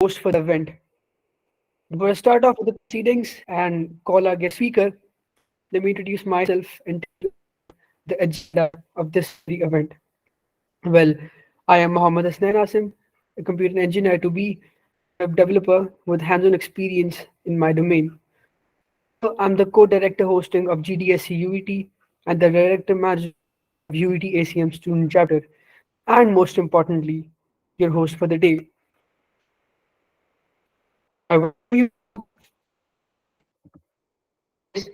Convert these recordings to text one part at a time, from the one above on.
host for the event. Before I start off with the proceedings and call our guest speaker, let me introduce myself and tell you the agenda of this very event. Well, I am Mohammad Hasnain Asim, a computer engineer to be a developer with hands-on experience in my domain. I'm the co-director hosting of GDSC UET and the director manager of UET ACM student chapter, and most importantly, your host for the day. I welcome you to this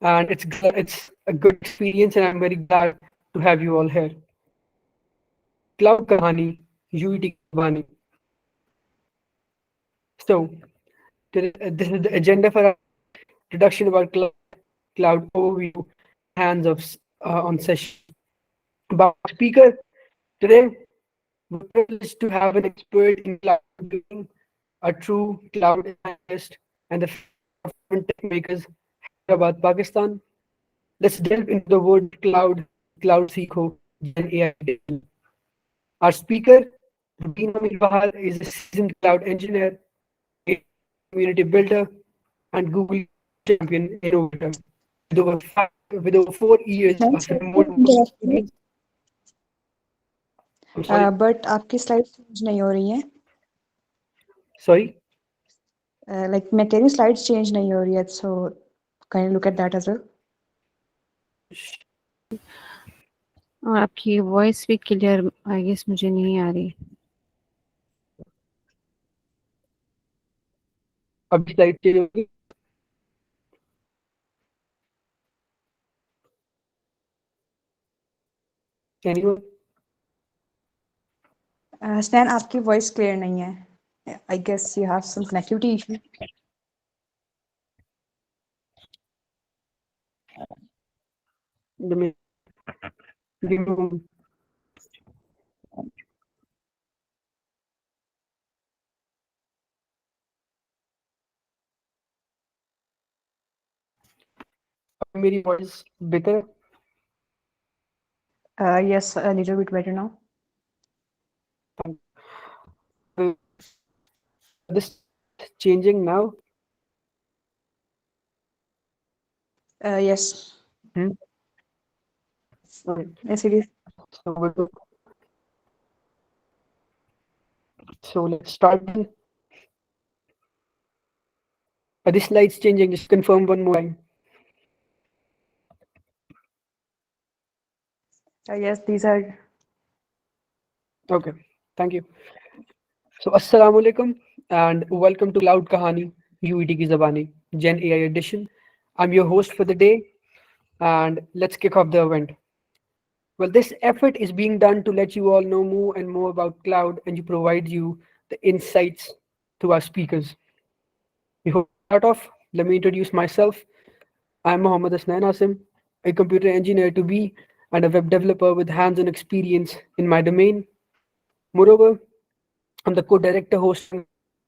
and it's a good experience, and I'm very glad to have you all here. Cloud Kahani, UET Kahani. So, this is the agenda for our introduction about cloud overview, hands of on session. About speaker today, we're privileged to have an expert in cloud computing, a true cloud analyst, and the tech makers, Hyderabad, Pakistan. Let's delve into the word cloud, Cloud Seekho, Gen AI edition. Our speaker, Rubina Mirbahar, is a seasoned cloud engineer, a community builder, and Google champion innovator. With over 4 years ma'am of sorry remote for work interruption experience, I'm sorry, but आपकी slides change नहीं हो रही हैं sorry. Like मैं कह रही हूँ slides change नहीं हो रही है so can you look at that as well और आपकी वॉइस भी क्लियर आई गेस मुझे नहीं आ रही। अभी स्लाइड चेंज होगी। Anyone? स्टैन आपकी वॉइस क्लियर नहीं है I guess you have some connectivity issue Let me remove. मेरी वॉइस बेहतर है? Yes a little bit better now This changing now. Yes Hmm? Okay. Yes it is So, so let's start. This slide's changing. Just confirm one more time. Yes these are Okay. Thank you. So, Assalamu alaikum and welcome to Cloud Kahani, UET ki Zabani, Gen AI edition. I'm your host for the day, and let's kick off the event. Well, this effort is being done to let you all know more and more about cloud and to provide you the insights to our speakers. Before we start off, let me introduce myself. I'm Mohammad Asnan Asim, a computer engineer to be and a web developer with hands-on experience in my domain. Moreover, I'm the co-director hosting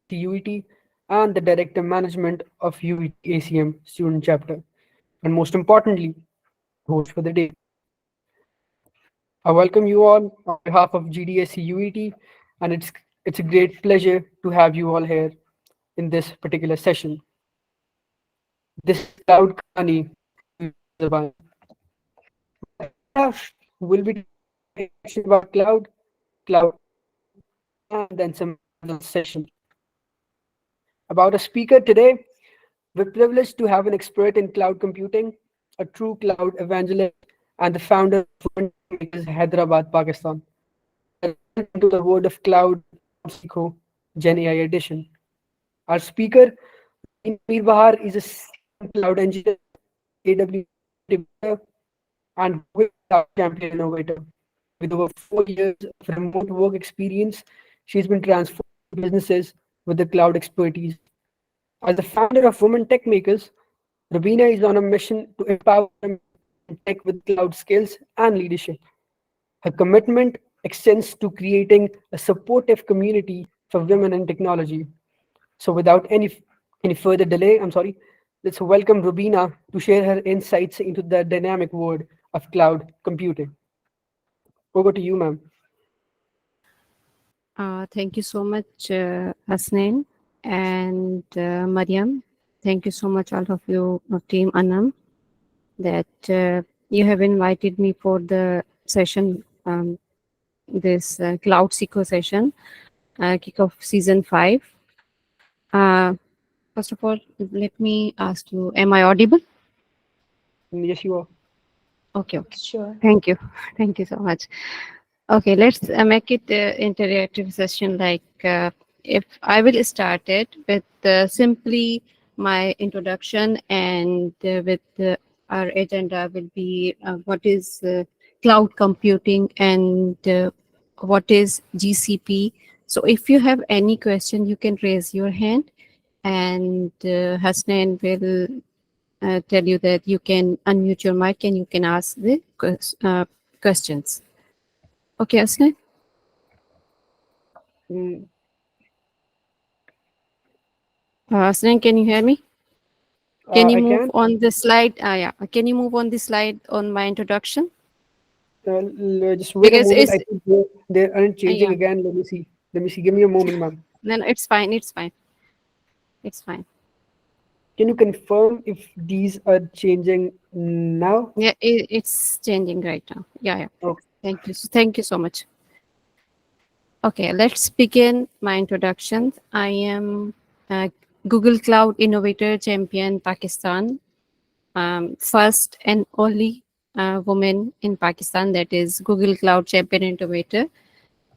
the UET and the director management of UET ACM student chapter. And most importantly, host for the day. I welcome you all on behalf of GDSC UET, and it's a great pleasure to have you all here in this particular session. This is Cloud Kani will be talking about cloud, and then some other session. About a speaker today, we're privileged to have an expert in cloud computing, a true cloud evangelist, and the founder of Makers Hyderabad, Pakistan. Into the world of cloud, Seekho, Gen AI edition. Our speaker, Mir Bahar, is a seasoned cloud engineer, AWS developer, and Google Cloud champion innovator. With over 4 years of remote work experience, she's been transforming businesses with the cloud expertise. As the founder of Women Tech Makers, Rubina is on a mission to empower women in tech with cloud skills and leadership. Her commitment extends to creating a supportive community for women in technology. So, without any further delay, let's welcome Rubina to share her insights into the dynamic world of cloud computing. Over to you, ma'am. Thank you so much, Hasnain and Mariam. Thank you so much, all of you, Team Anam, that you have invited me for the session, this Cloud Seeker session, kick off season 5. First of all, let me ask you, am I audible? Yes, you are. Okay, okay. Sure. Thank you. Thank you so much. Okay, let's make it interactive session. Like, if I will start it with simply my introduction, and with our agenda will be what is cloud computing and what is GCP. So, if you have any question, you can raise your hand, and Hasnain will tell you that you can unmute your mic and you can ask the questions. Okay, Hasnain? Mm, Hasnain, can you hear me? Can you I move can. on the slide? Yeah. Can you move on the slide on my introduction? Just wait a Because moment. it's I think they aren't changing yeah. again. Let me see. Let me see. Give me a moment, ma'am. No, no, it's fine. It's fine. It's fine. Can you confirm if these are changing now? Yeah, it's changing right now. Yeah, yeah. Okay. Thank you. Thank you so much. Okay, let's begin my introduction. I am a Google Cloud Innovator Champion Pakistan, first and only woman in Pakistan that is Google Cloud Champion Innovator.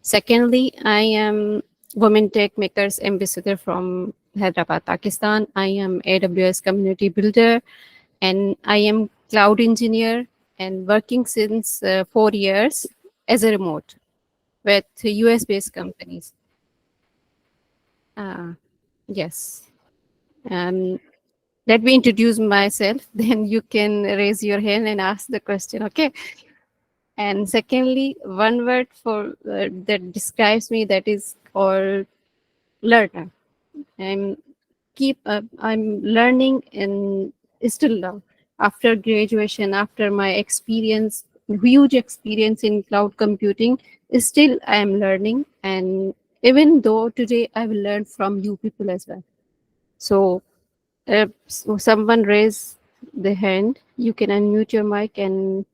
Secondly, I am Women Tech Makers Ambassador from Hyderabad, Pakistan. I am AWS Community Builder, and I am Cloud Engineer and working since 4 years as a remote with US based companies. Uh, yes. Um, Let me introduce myself, then you can raise your hand and ask the question, okay? And secondly, one word for that describes me, that is called learner. I'm learning and still now after graduation, after my experience, huge experience in cloud computing, still I am learning. And even though today I will learn from you people as well. So if someone raise the hand, you can unmute your mic and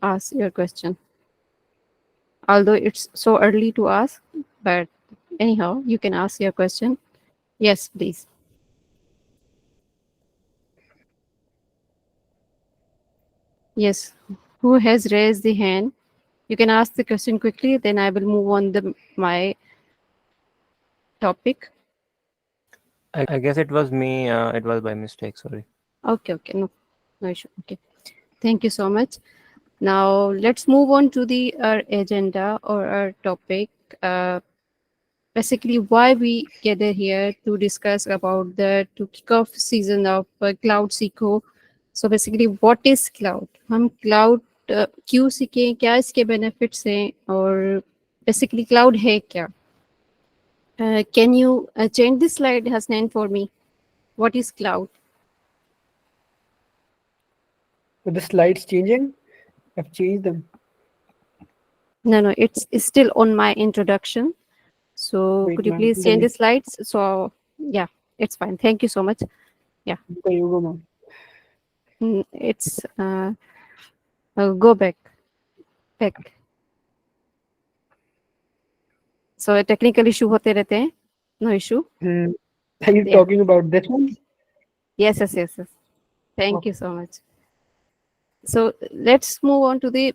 ask your question. Although it's so early to ask, but anyhow, you can ask your question. Yes, please. Yes. Who has raised the hand? You can ask the question quickly, then I will move on my topic. I guess it was me. It was by mistake. Sorry. Okay, okay. No issue. Okay. Thank you so much. Now let's move on to the our agenda or our topic. Basically, why we gather here to discuss about to kick off season of Cloud Seeker. So basically, what is cloud? हम cloud क्यों सीखें, क्या इसके benefits हैं, और basically cloud है क्या? Can you change this slide, Hasnain, for me? What is cloud? Are the slides changing? I've changed them. No, it's still on my introduction. So Wait, could you ma'am. please change the slides? So yeah, it's fine. Thank you so much. Okay, you go, ma'am. It's go back. So technical issue होते रहते हैं. No issue. Are you Yeah. talking about this one? Yes. Thank Okay. you so much. So let's move on to the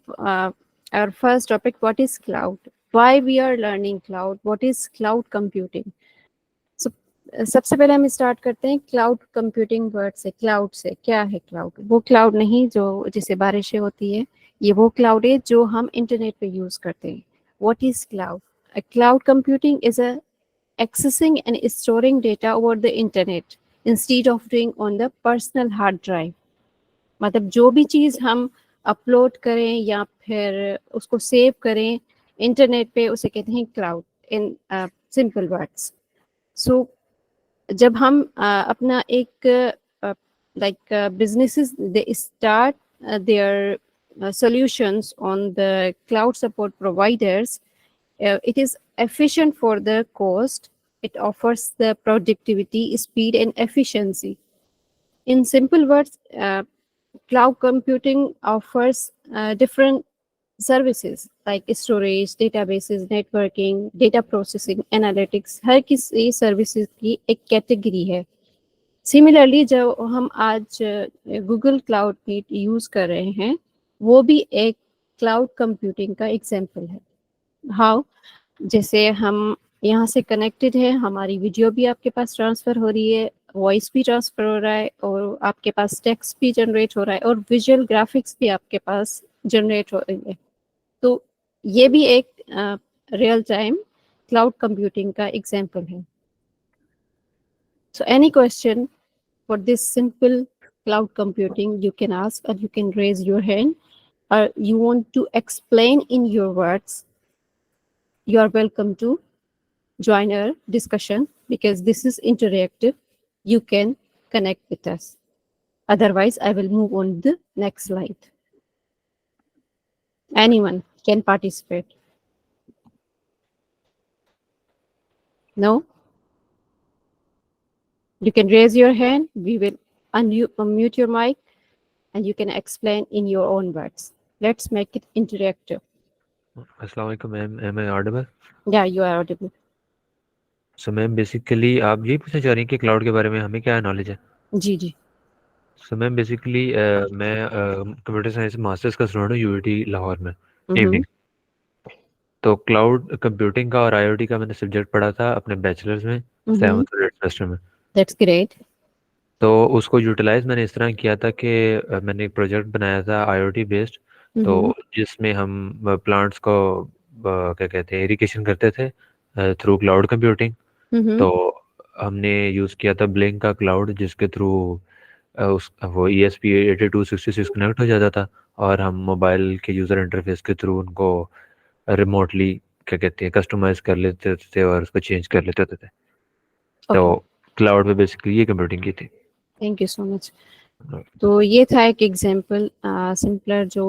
our first topic. What is cloud? Why we are learning cloud? What is cloud computing? So सबसे पहले हम start करते हैं cloud computing word से. Cloud से क्या है? Cloud वो क्लाउड नहीं जो जिसे बारिशें होती है, ये वो क्लाउड है जो हम इंटरनेट पे यूज करते हैं. What is cloud? Cloud computing is a accessing and storing data over the internet instead of doing on the personal hard drive. मतलब जो भी चीज़ हम अपलोड करें या फिर उसको सेव करें इंटरनेट पे, उसे कहते हैं क्लाउड इन सिंपल वर्ड्स. सो जब हम अपना एक like businesses, they start their solutions on the cloud support providers, it is efficient for the cost. It offers the productivity, speed, and efficiency. In simple words, cloud computing offers different services like storage, databases, networking, data processing, analytics. हर किसी services की एक category है. Similarly जो हम आज Google cloud meet use कर रहे हैं वो भी एक क्लाउड कंप्यूटिंग का एग्जांपल है. हाउ? जैसे हम यहाँ से कनेक्टेड है, हमारी वीडियो भी आपके पास ट्रांसफर हो रही है, वॉइस भी ट्रांसफर हो रहा है, और आपके पास टेक्स्ट भी जनरेट हो रहा है, और विजुअल ग्राफिक्स भी आपके पास जनरेट हो रही है. तो ये भी एक रियल टाइम क्लाउड कंप्यूटिंग का एग्जांपल है. So any question for this simple cloud computing you can ask, or you can raise your hand, or you want to explain in your words, you are welcome to join our discussion because this is interactive. You can connect with us. Otherwise I will move on the next slide. Anyone can participate. No? You can raise your hand. We will unmute your mic and you can explain in your own words. Let's make it interactive. अस्सलाम वालेकुम ma'am, am I audible? Yeah, you are audible. So ma'am basically आप यही पूछना चाह रही हैं कि cloud के बारे में हमें क्या नॉलेज है? जी जी. सो मैम बेसिकली मैं कंप्यूटर साइंस मास्टर्स का स्टूडेंट हूँ यूआईटी लाहौर में Mhm. इवनिंग. तो क्लाउड कंप्यूटिंग का और आईओटी का मैंने सब्जेक्ट पढ़ा था अपने बैचलर्स में Mhm. 7th और 8th सेमेस्टर में. That's great. तो उसको यूटिलाइज मैंने इस तरह किया था कि मैंने एक प्रोजेक्ट बनाया था आईओटी बेस्ड, तो Mhm. जिसमें हम प्लांट्स को क्या कहते हैं इरिगेशन करते थे थ्रू क्लाउड कंप्यूटिंग. Mhm. तो हमने यूज़ किया था ब्लिंक का क्लाउड जिसके थ्रू उस वो ESP8266 कनेक्ट हो जाता था और हम मोबाइल के यूज़र इंटरफेस के थ्रू उनको रिमोटली क्या कहते हैं कस्टमाइज कर लेते थे और उसको चेंज कर लेते थे. तो Okay. क्लाउड पे बेसिकली ये कंप्यूटिंग की थी. Thank you so much. तो ये था एक एग्जाम्पल सिंपलर जो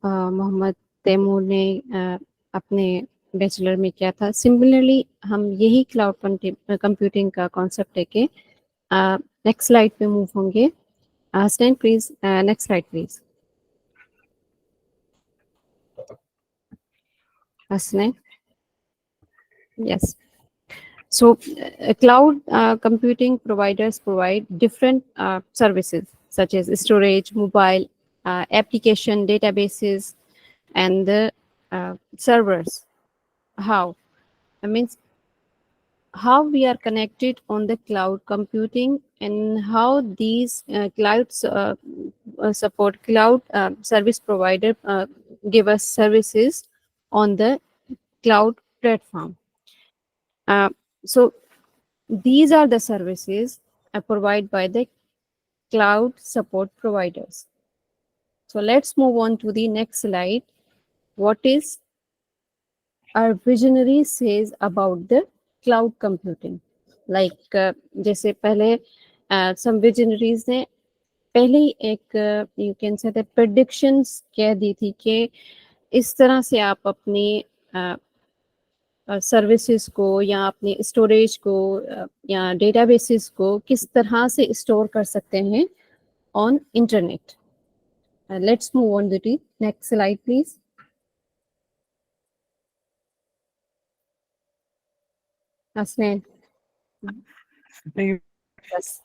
मोहम्मद तैमूर ने अपने बैचलर में किया था. सिमिलरली हम यही क्लाउड कंप्यूटिंग का कॉन्सेप्ट है कि नेक्स्ट स्लाइड पे मूव होंगे. Stand please. Next slide please. Aslan. Yes. So cloud computing providers provide different services such as storage, mobile, application, databases, and the servers. How? I mean, how we are connected on the cloud computing and how these clouds support cloud service provider give us services on the cloud platform. So these are the services provided by the cloud support providers. So let's move on to the next slide. What is our visionary says about the cloud computing? Like जैसे पहले some visionaries ने पहले ही एक you can say the predictions कह दी थी कि इस तरह से आप अपनी सर्विसेज को या अपने स्टोरेज को या डेटाबेसेस को किस तरह से स्टोर कर सकते हैं on internet. Let's move on the next slide please. Aslan. Yes.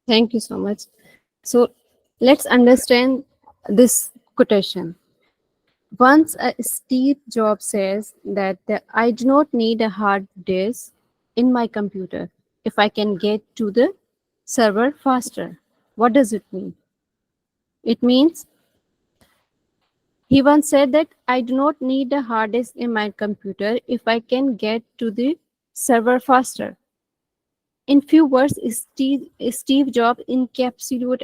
Thank you so much. So let's understand this quotation. Once Steve Jobs says that I do not need a hard disk in my computer if I can get to the server faster. What does it mean? It means he once said that I do not need a hard disk in my computer if I can get to the server faster. In few words, Steve Jobs encapsulate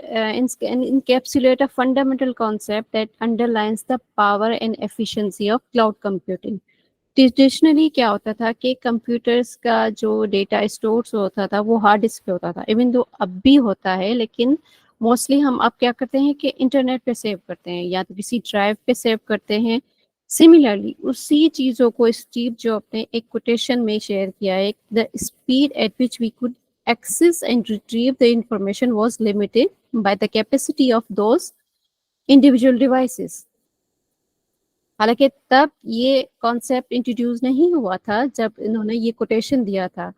a fundamental concept that underlines the power and efficiency of cloud computing. Traditionally क्या होता था कि computers का जो data store होता था वो hard disk पे होता था. इवन दो अब भी होता है लेकिन मोस्टली हम अब क्या करते हैं कि इंटरनेट पे सेव करते हैं या तो किसी ड्राइव पे सेव करते हैं. सिमिलरली उसी चीजों को स्टीव जॉब ने एक कोटेशन में शेयर किया है, the speed at which we could access and retrieve the information was limited by the capacity of those individual devices. हालांकि तब ये कॉन्सेप्ट इंट्रोड्यूस नहीं हुआ था जब इन्होंने ये कोटेशन दिया था.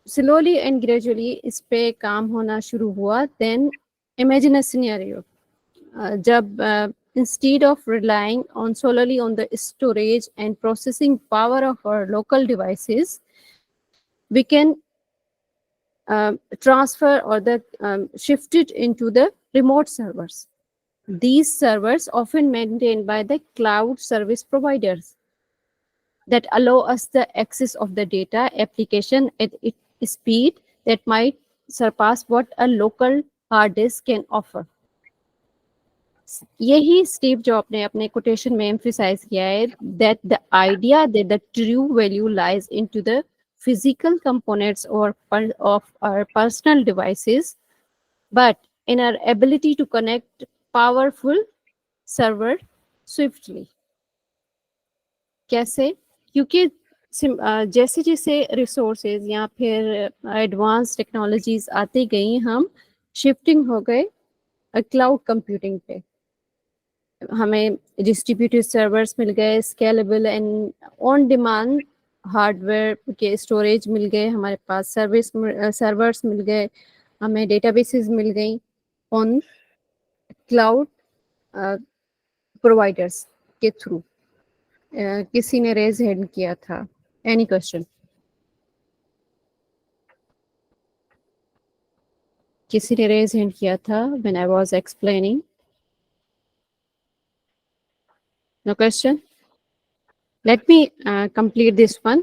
स्लोली एंड ग्रेजुअली इस पे काम होना शुरू हुआ. देन इमेजिन अ सिनेरियो जब instead of relying on solely on the storage and processing power of our local devices, we can transfer or shift it into the remote servers. These servers often maintained by the cloud service providers that allow us the access of the data application at its speed that might surpass what a local hard disk can offer. यही Steve job ने अपने quotation में emphasise किया है, that the idea that the true value lies into the physical components of our personal devices, but in our ability to connect powerful server swiftly. कैसे? क्योंकि जैसे जैसे रिसोर्सेज या फिर एडवांस टेक्नोलॉजीज आती गई, हम शिफ्टिंग हो गए क्लाउड कंप्यूटिंग पे. हमें डिस्ट्रीब्यूटेड सर्वर्स मिल गए, scalable and on demand hardware के स्टोरेज मिल गए, हमारे पास सर्वर्स मिल गए, हमें डेटाबेसेस मिल गई ऑन क्लाउड प्रोवाइडर्स के थ्रू. किसी ने रेज हैंड किया था. Any question? किसी ने रेज हैंड किया था when I was explaining. No question? Let me complete this one.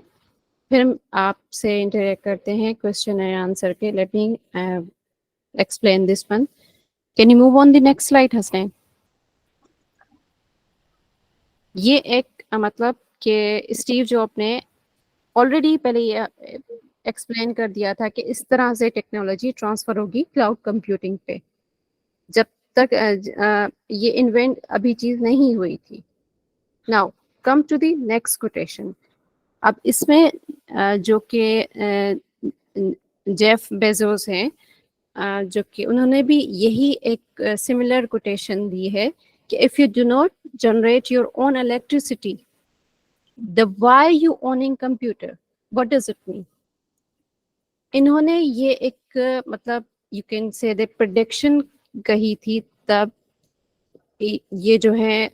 फिर हम आपसे इंटरेक्ट करते हैं क्वेश्चन एंड आंसर के. Let me explain this one. Can you move on the next slide, Hasnain? ये एक मतलब कि स्टीव जॉब ने ऑलरेडी पहले ये एक्सप्लेन कर दिया था कि इस तरह से टेक्नोलॉजी ट्रांसफर होगी क्लाउड कंप्यूटिंग पे. जब तक ये इन्वेंट अभी चीज नहीं हुई थी. Now come to the next quotation. अब इसमें जो कि जेफ बेजोस हैं, जो कि उन्होंने भी यही एक सिमिलर कोटेशन दी है कि if you do not generate your own electricity, the why you owning computer? What does it mean? इन्होंने ये एक मतलब you can say the prediction कही थी तब. ये जो है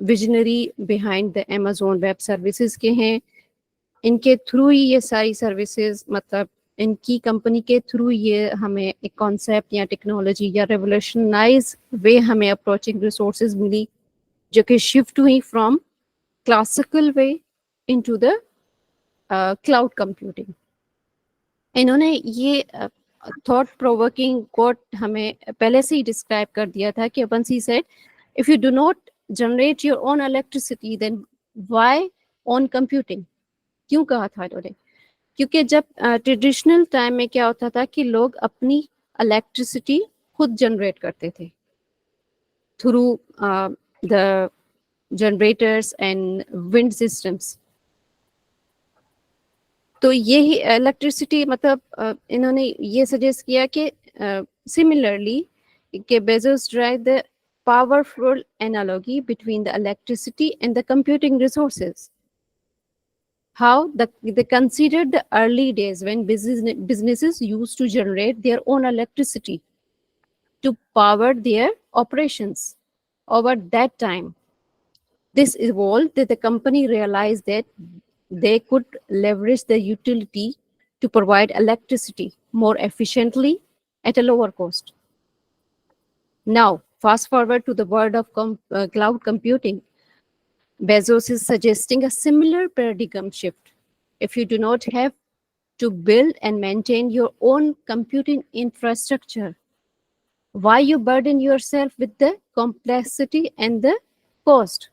visionary behind the Amazon web services के हैं. इनके थ्रू ही ये सारी सर्विसेज, मतलब इनकी कंपनी के थ्रू ये हमें एक कॉन्सेप्ट या टेक्नोलॉजी या रेवोल्यूशनाइज वे हमें अप्रोचिंग रिसोर्सेज मिली, जो कि शिफ्ट हुई from classical way into the cloud computing. इन्होंने ये थॉट प्रोवोकिंग कोट हमें पहले से ही डिस्क्राइब कर दिया था कि once he said, if you do not generate your own electricity, then why own computing? क्यों कहा था इन्होंने? क्योंकि जब ट्रेडिशनल टाइम में क्या होता था कि लोग अपनी इलेक्ट्रिसिटी खुद जनरेट करते थे through the generators and wind systems. तो यही इलेक्ट्रिसिटी मतलब इन्होंने ये सजेस्ट किया कि सिमिलरली कि Bezos drive the powerful analogy between the electricity and the computing resources. How they considered the early days when businesses used to generate their own electricity to power their operations. Over that time, this evolved that the company realized that they could leverage the utility to provide electricity more efficiently at a lower cost. Now, fast forward to the world of cloud computing. Bezos is suggesting a similar paradigm shift. If you do not have to build and maintain your own computing infrastructure, why you burden yourself with the complexity and the cost?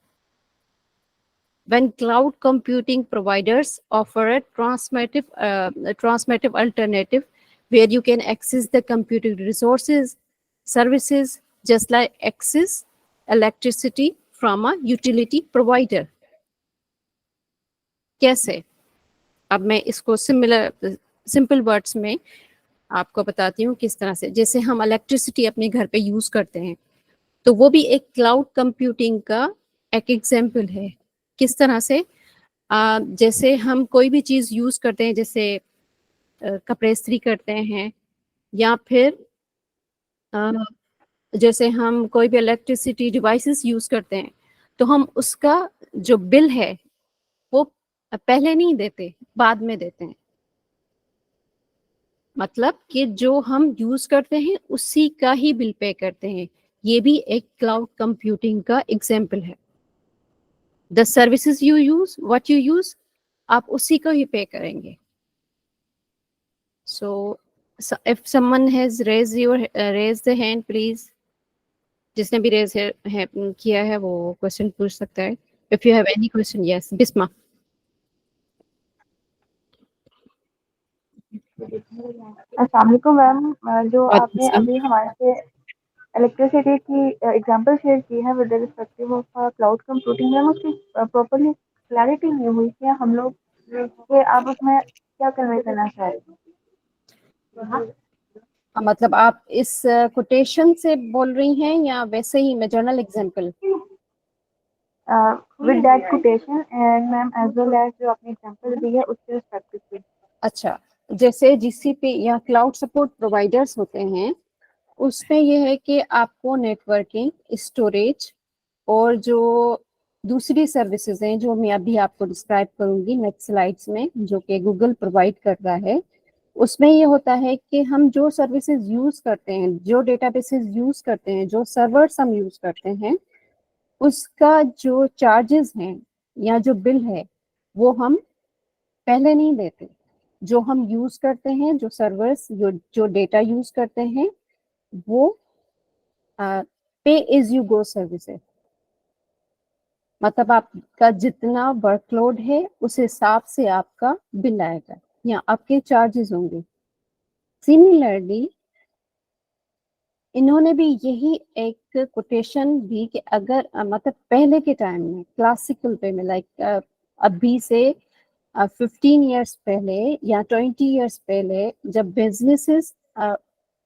When cloud computing providers offer a transformative alternative where you can access the computing resources, services, just like access electricity from a utility provider. कैसे? अब मैं इसको simple words में आपको बताती हूँ किस तरह से। जैसे हम इलेक्ट्रिसिटी अपने घर पे यूज करते हैं, तो वो भी एक क्लाउड कंप्यूटिंग का एक एग्जाम्पल है। किस तरह से? जैसे हम कोई भी चीज यूज करते हैं, जैसे कपड़े इस्त्री करते हैं, या फिर जैसे हम कोई भी इलेक्ट्रिसिटी डिवाइसेस यूज करते हैं, तो हम उसका जो बिल है वो पहले नहीं देते, बाद में देते हैं। मतलब कि जो हम यूज करते हैं उसी का ही बिल पे करते हैं। ये भी एक क्लाउड कंप्यूटिंग का एग्जाम्पल है। The services you use, what you use, आप उसी को ही पे करेंगे। So if someone has raise the hand please, जिसने भी रेज किया है वो क्वेश्चन पूछ सकता है। If you have any question, yes Bisma. अस्सलाम वालेकुम मैम, जो आपने अभी हमारे से इलेक्ट्रिसिटी की एग्जांपल शेयर की है with respective of cloud computing, ma'am उसकी प्रॉपर्ली क्लैरिटी नहीं हुई कि हम लोग कि आप उसमें क्या कन्वे करना चाह रहे हैं। मतलब आप इस कोटेशन से बोल रही हैं या वैसे ही मैं general example? With that quotation and ma'am as well as जो आपने एग्जांपल दी है उसके रिस्पेक्टिव। अच्छा, जैसे जीसीपी या क्लाउड सपोर्ट प्रोवाइडर्स होते हैं, उसमें यह है कि आपको नेटवर्किंग, स्टोरेज और जो दूसरी सर्विसेज हैं जो मैं अभी आपको डिस्क्राइब करूंगी नेक्स्ट स्लाइड्स में, जो कि गूगल प्रोवाइड कर रहा है, उसमें ये होता है कि हम जो सर्विसेज यूज करते हैं, जो डेटाबेसेस यूज करते हैं, जो सर्वर्स हम यूज करते हैं, उसका जो चार्जेस हैं या जो बिल है वो हम पहले नहीं देते। जो हम यूज करते हैं, जो सर्वर्स, जो डेटा यूज करते हैं, वो पे एज यू गो सर्विसेज। मतलब आपका जितना वर्कलोड है उस हिसाब से आपका बिल आएगा या आपके चार्जेस होंगे। सिमिलरली इन्होंने भी यही एक कोटेशन दी कि अगर मतलब पहले के टाइम में क्लासिकल पे में लाइक अभी से 15 इयर्स पहले या 20 इयर्स पहले, जब बिजनेसेस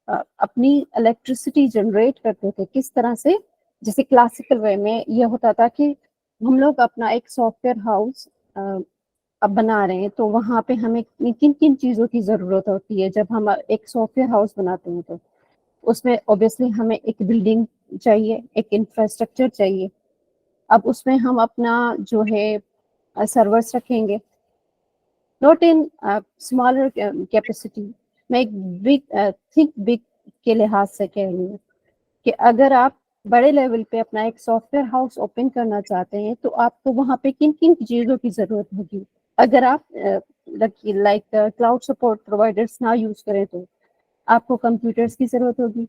अपनी इलेक्ट्रिसिटी जनरेट करते थे, किस तरह से? जैसे क्लासिकल वे में ये होता था कि हम लोग अपना एक सॉफ्टवेयर हाउस अब बना रहे हैं, तो वहाँ पे हमें किन किन चीज़ों की ज़रूरत होती है। जब हम एक सॉफ्टवेयर हाउस बनाते हैं तो उसमें ऑब्वियसली हमें एक बिल्डिंग चाहिए, एक इंफ्रास्ट्रक्चर चाहिए। अब उसमें हम अपना जो है सर्वर्स रखेंगे, नॉट इन स्मॉलर कैपेसिटी। मैं एक थिंक बिग के लिहाज से कह रही हूँ कि अगर आप बड़े लेवल पे अपना एक सॉफ्टवेयर हाउस ओपन करना चाहते हैं तो आपको वहाँ पे किन किन चीज़ों की ज़रूरत होगी। अगर आप लाइक क्लाउड सपोर्ट प्रोवाइडर्स ना यूज करें तो आपको कंप्यूटर्स की ज़रूरत होगी,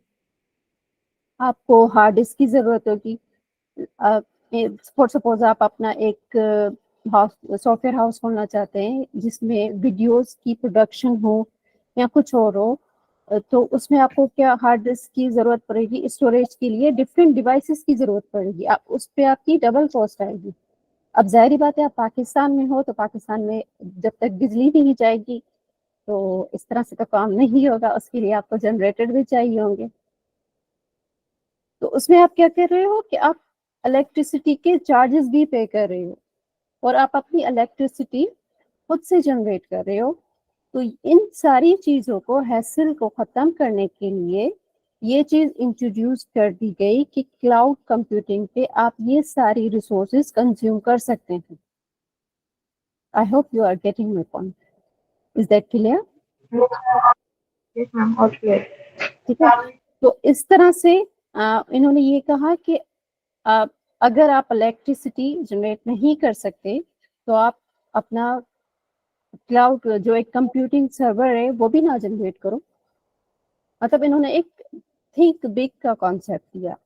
आपको हार्ड डिस्क की ज़रूरत होगी। फॉर सपोज आप अपना एक सॉफ्टवेयर हाउस खोलना चाहते हैं जिसमें वीडियोस की प्रोडक्शन हो या कुछ और हो, तो उसमें आपको क्या हार्ड डिस्क की ज़रूरत पड़ेगी, स्टोरेज के लिए डिफरेंट डिवाइसेस की ज़रूरत पड़ेगी, आप उस पर आपकी डबल कॉस्ट आएगी। अब जाहिर बात है आप पाकिस्तान में हो, तो पाकिस्तान में जब तक बिजली नहीं जाएगी तो इस तरह से तो काम नहीं होगा, उसके लिए आपको जनरेटर भी चाहिए होंगे। तो उसमें आप क्या कर रहे हो कि आप इलेक्ट्रिसिटी के चार्जेस भी पे कर रहे हो और आप अपनी इलेक्ट्रिसिटी खुद से जनरेट कर रहे हो। तो इन सारी चीज़ों को, हैसल को ख़त्म करने के लिए ये चीज़ इंट्रोड्यूस कर दी गई कि क्लाउड कंप्यूटिंग पे आप ये सारी रिसोर्सेज कंज्यूम कर सकते हैं। I hope you are getting my point. Is that clear? Yes ma'am, all clear. ठीक है, तो इस तरह से इन्होंने ये कहा कि अगर आप इलेक्ट्रिसिटी जनरेट नहीं कर सकते तो आप अपना क्लाउड जो एक कंप्यूटिंग सर्वर है वो भी ना जनरेट करो। मतलब इन्होंने एक थिंक बिग का कॉन्सेप्ट दिया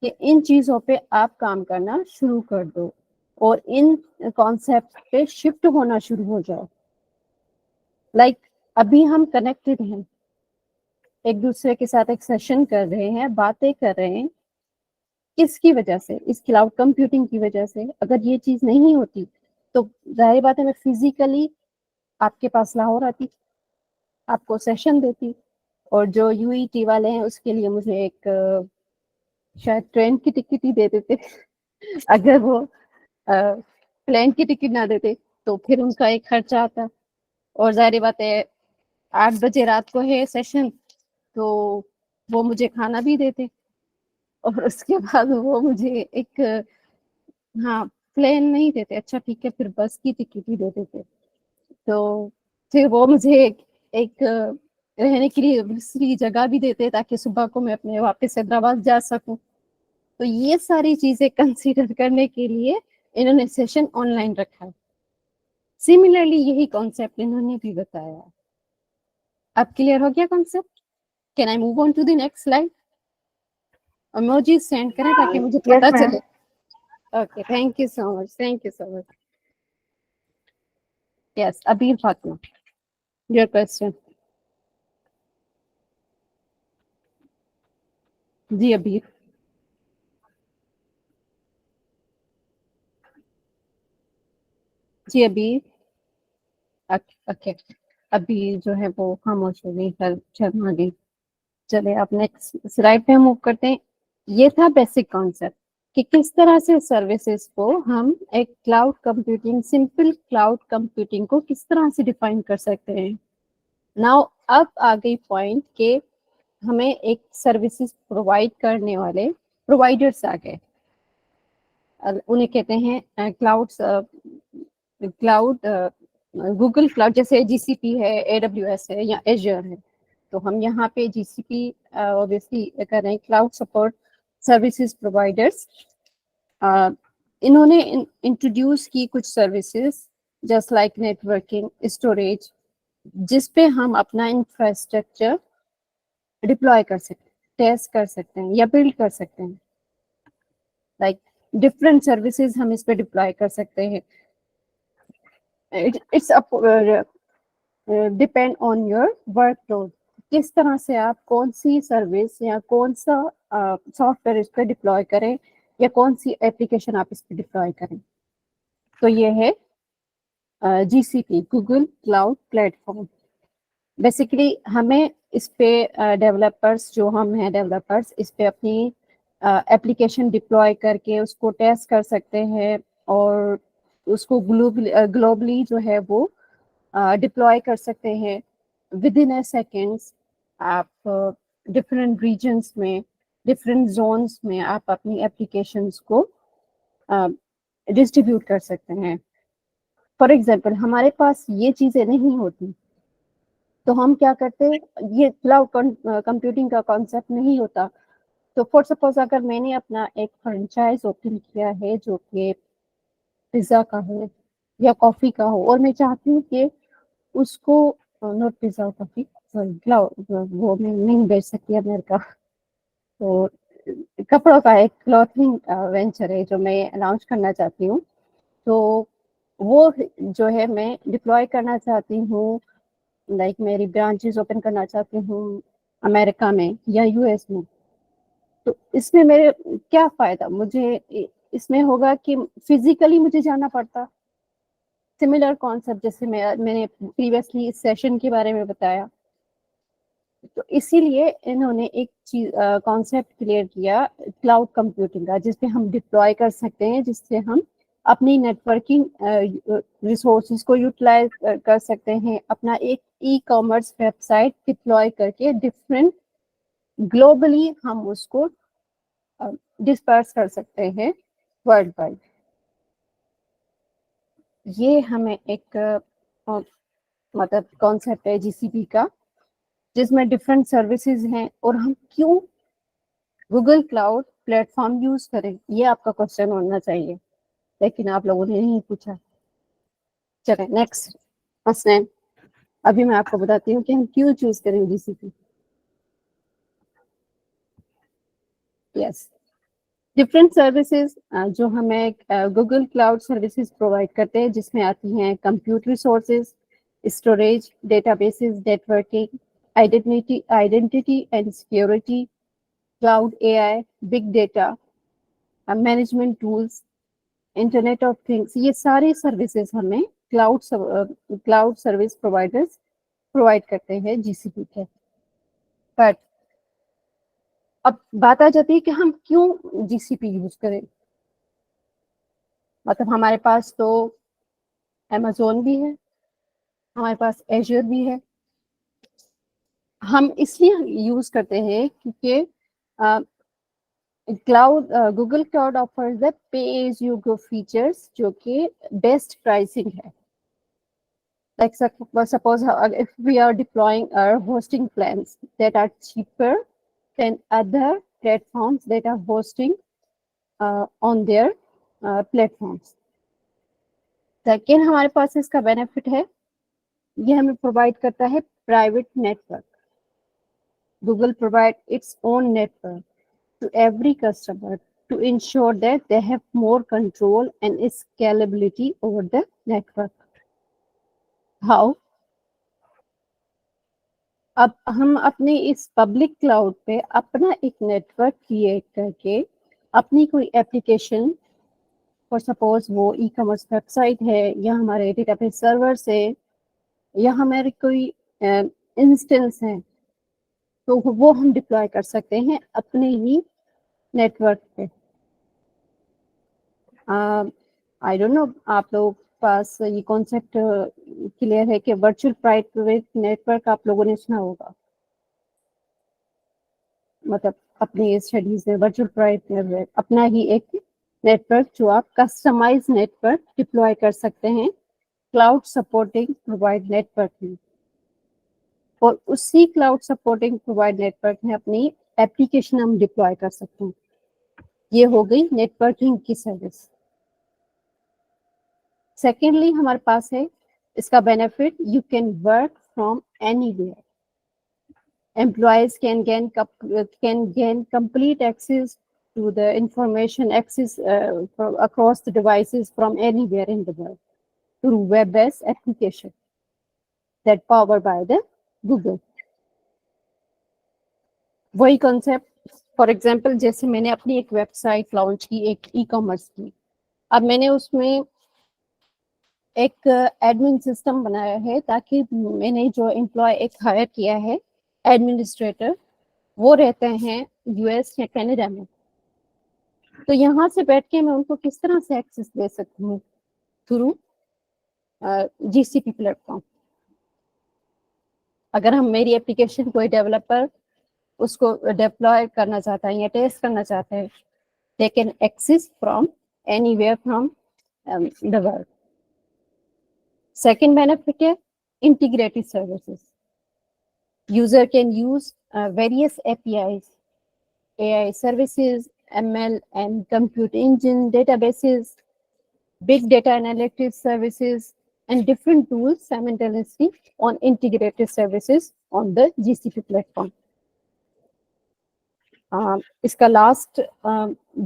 कि इन चीज़ों पे आप काम करना शुरू कर दो और इन कॉन्सेप्ट पे शिफ्ट होना शुरू हो जाओ। लाइक अभी हम कनेक्टेड हैं, एक दूसरे के साथ एक सेशन कर रहे हैं, बातें कर रहे हैं, किसकी वजह से? इस क्लाउड कंप्यूटिंग की वजह से। अगर ये चीज नहीं होती तो जाहिर बात है मैं फिजिकली आपके पास लाहौर आती, आपको सेशन देती, और जो यूईटी वाले हैं उसके लिए मुझे एक शायद ट्रेन की टिकट ही दे देते अगर वो प्लेन की टिकट ना देते तो फिर उनका एक खर्चा आता। और जाहिर बात है 8 बजे रात को है सेशन, तो वो मुझे खाना भी देते, और उसके बाद वो मुझे एक हाँ प्लेन नहीं देते, अच्छा ठीक है फिर बस की टिकट ही दे देते। तो फिर वो मुझे एक रहने के लिए दूसरी जगह भी देते ताकि सुबह को मैं अपने वापस हैदराबाद जा सकूं। तो ये सारी चीजें कंसीडर करने के लिए इन्होंने सेशन ऑनलाइन रखा है। सिमिलरली यही कॉन्सेप्ट इन्होंने भी बताया। अब क्लियर हो गया concept? Can I move on to the next slide? Emoji send करें ताकि मुझे Yes, पता ma'am. चले। Okay, thank you so much, thank you so much. Yes, Abeer Fatima, your question. जी अबीर। जी अबीर। ओके, अभी जो है वो खामोश हो गई, शर्मा गई। चले आप नेक्स्ट स्लाइड पे मूव करते हैं। ये था बेसिक कॉन्सेप्ट कि किस तरह से सर्विसेज को हम एक cloud computing, simple cloud computing को किस तरह से डिफाइन कर सकते हैं। नाउ अब आ गई पॉइंट के हमें एक सर्विसेज प्रोवाइड करने वाले प्रोवाइडर्स आ गए। उन्हें कहते हैं क्लाउड गूगल क्लाउड, जैसे जीसीपी है, एडब्ल्यूएस है या एजर है। तो हम यहाँ पे जीसीपी ऑब्वियसली कर रहे हैं, क्लाउड सपोर्ट सर्विसेज प्रोवाइडर्स। इन्होंने इंट्रोड्यूस की कुछ services just like networking, storage, जिस पे हम अपना इंफ्रास्ट्रक्चर डिप्लॉय कर सकते हैं, टेस्ट कर सकते हैं या बिल्ड कर सकते हैं। लाइक डिफरेंट सर्विसेज हम इस पे डिप्लॉय कर सकते हैं। It's depend on your workload, किस तरह से आप कौन सी सर्विस या कौन सा सॉफ्टवेयर इस पे डिप्लॉय करें या कौन सी एप्लीकेशन आप इस पे डिप्लॉय करें। तो ये है GCP, Google cloud platform. Basically हमें इस पे डेवलपर्स, जो हम हैं डेवलपर्स, इस पे अपनी एप्लीकेशन डिप्लॉय करके उसको टेस्ट कर सकते हैं और उसको ग्लोबली जो है वो डिप्लॉय कर सकते हैं विद इन अ सेकेंड्स। आप डिफरेंट रीजन्स में, डिफरेंट जोन्स में आप अपनी एप्लीकेशंस को डिस्ट्रीब्यूट कर सकते हैं। फॉर एग्जांपल हमारे पास ये चीज़ें नहीं होती तो हम क्या करते, ये क्लाउड कंप्यूटिंग का कॉन्सेप्ट नहीं होता। तो फॉर सपोज अगर मैंने अपना एक फ्रेंचाइज ओपन किया है जो कि पिज़्ज़ा का है या कॉफ़ी का हो, और मैं चाहती हूँ कि उसको not pizza coffee, sorry cloud, वो मैं नहीं बेच सकती अमेरिका। तो कपड़ों का एक क्लॉथिंग वेंचर है जो मैं लॉन्च करना चाहती हूँ। तो वो जो है मैं डिप्लॉय करना चाहती हूँ, लाइक मेरी ब्रांचेस ओपन करना चाहती हूँ अमेरिका में या यूएस में। तो इसमें मेरे क्या फ़ायदा, मुझे इसमें होगा कि फिजिकली मुझे जाना पड़ता। सिमिलर कॉन्सेप्ट जैसे मैंने प्रीवियसली इस सेशन के बारे में बताया। तो इसीलिए इन्होंने एक चीज कॉन्सेप्ट क्लियर किया क्लाउड कंप्यूटिंग का, जिसपे हम डिप्लॉय कर सकते हैं, जिससे हम अपनी नेटवर्किंग रिसोर्सेज को यूटिलाइज कर सकते हैं, अपना एक ई कॉमर्स वेबसाइट डिप्लॉय करके डिफरेंट ग्लोबली हम उसको डिस्पर्स कर सकते हैं वर्ल्ड वाइड। ये हमें एक मतलब कॉन्सेप्ट है जीसीपी का, जिसमें डिफरेंट सर्विसेज हैं। और हम क्यों गूगल क्लाउड प्लेटफॉर्म यूज करें, ये आपका क्वेश्चन होना चाहिए, लेकिन आप लोगों ने नहीं पूछा। चलें नेक्स्ट क्वेश्चन। अभी मैं आपको बताती हूँ कि हम क्यों चूज करें जीसीपी। यस, डिफरेंट सर्विसेज जो हमें गूगल क्लाउड सर्विसेज प्रोवाइड करते हैं, जिसमें आती हैं compute resources, storage, databases, networking, identity and security, Claude AI, big data, management tools, internet of things, ये सारे सर्विसेज हमें क्लाउड सर्विस प्रोवाइडर्स प्रोवाइड करते हैं जीसीपी के। बट अब बात आ जाती है कि हम क्यों जीसीपी यूज करें। मतलब हमारे पास तो अमेजोन भी है, हमारे पास एजर भी है। हम इसलिए यूज करते हैं क्योंकि cloud Google cloud offers the pay as you go features, जो कि बेस्ट प्राइसिंग है। Like suppose if we are deploying our hosting plans that are cheaper than other platforms that are hosting on their platforms. Second हमारे पास इसका benefit है, ये हमें provide करता है private network. Google provide its own network to every customer to ensure that they have more control and scalability over the network. How? अब हम अपने इस पब्लिक क्लाउड पे अपना एक नेटवर्क क्रिएट करके अपनी कोई एप्लीकेशन, फॉर सपोज वो ई कॉमर्स वेबसाइट है या हमारे डेटाबेस सर्वर्स है या हमारे कोई इंस्टेंस है, तो वो हम डिप्लॉय कर सकते हैं अपने ही नेटवर्क पे। आई डोंट नो आप लोगों के पास ये कॉन्सेप्ट क्लियर है कि वर्चुअल प्राइवेट नेटवर्क आप लोगों ने सुना होगा। मतलब अपनी स्टडीज में वर्चुअल प्राइवेट नेटवर्क अपना ही एक नेटवर्क जो आप कस्टमाइज नेटवर्क डिप्लॉय कर सकते हैं क्लाउड सपोर्टिंग प्रोवाइड नेटवर्क में, और उसी क्लाउड सपोर्टिंग प्रोवाइड नेटवर्क में अपनी एप्लीकेशन हम डिप्लॉय कर सकते हैं। ये हो गई नेटवर्किंग की सर्विस। सेकेंडली हमारे पास है इसका benefit, you can work from anywhere. Employees can gain complete access to the information across the devices from anywhere in the world through web-based application that powered by the Google. वही concept, for example, जैसे मैंने अपनी एक website launch की, एक e-commerce की। अब मैंने उसमें एक एडमिन सिस्टम बनाया है ताकि मैंने जो एम्प्लॉय एक हायर किया है एडमिनिस्ट्रेटर, वो रहते हैं यूएस या कनाडा में, तो यहाँ से बैठ के मैं उनको किस तरह से एक्सेस दे सकती हूँ थ्रू जीसीपी प्लेटफॉर्म। अगर हम मेरी एप्लीकेशन कोई डेवलपर उसको डिप्लॉय करना चाहता है या टेस्ट करना चाहते हैं, they can access from anywhere from the world. Second benefit है integrated services. User can use various APIs, AI services, ML and compute engine, databases, big data analytics services, and different tools simultaneously on integrated services on the GCP platform. इसका last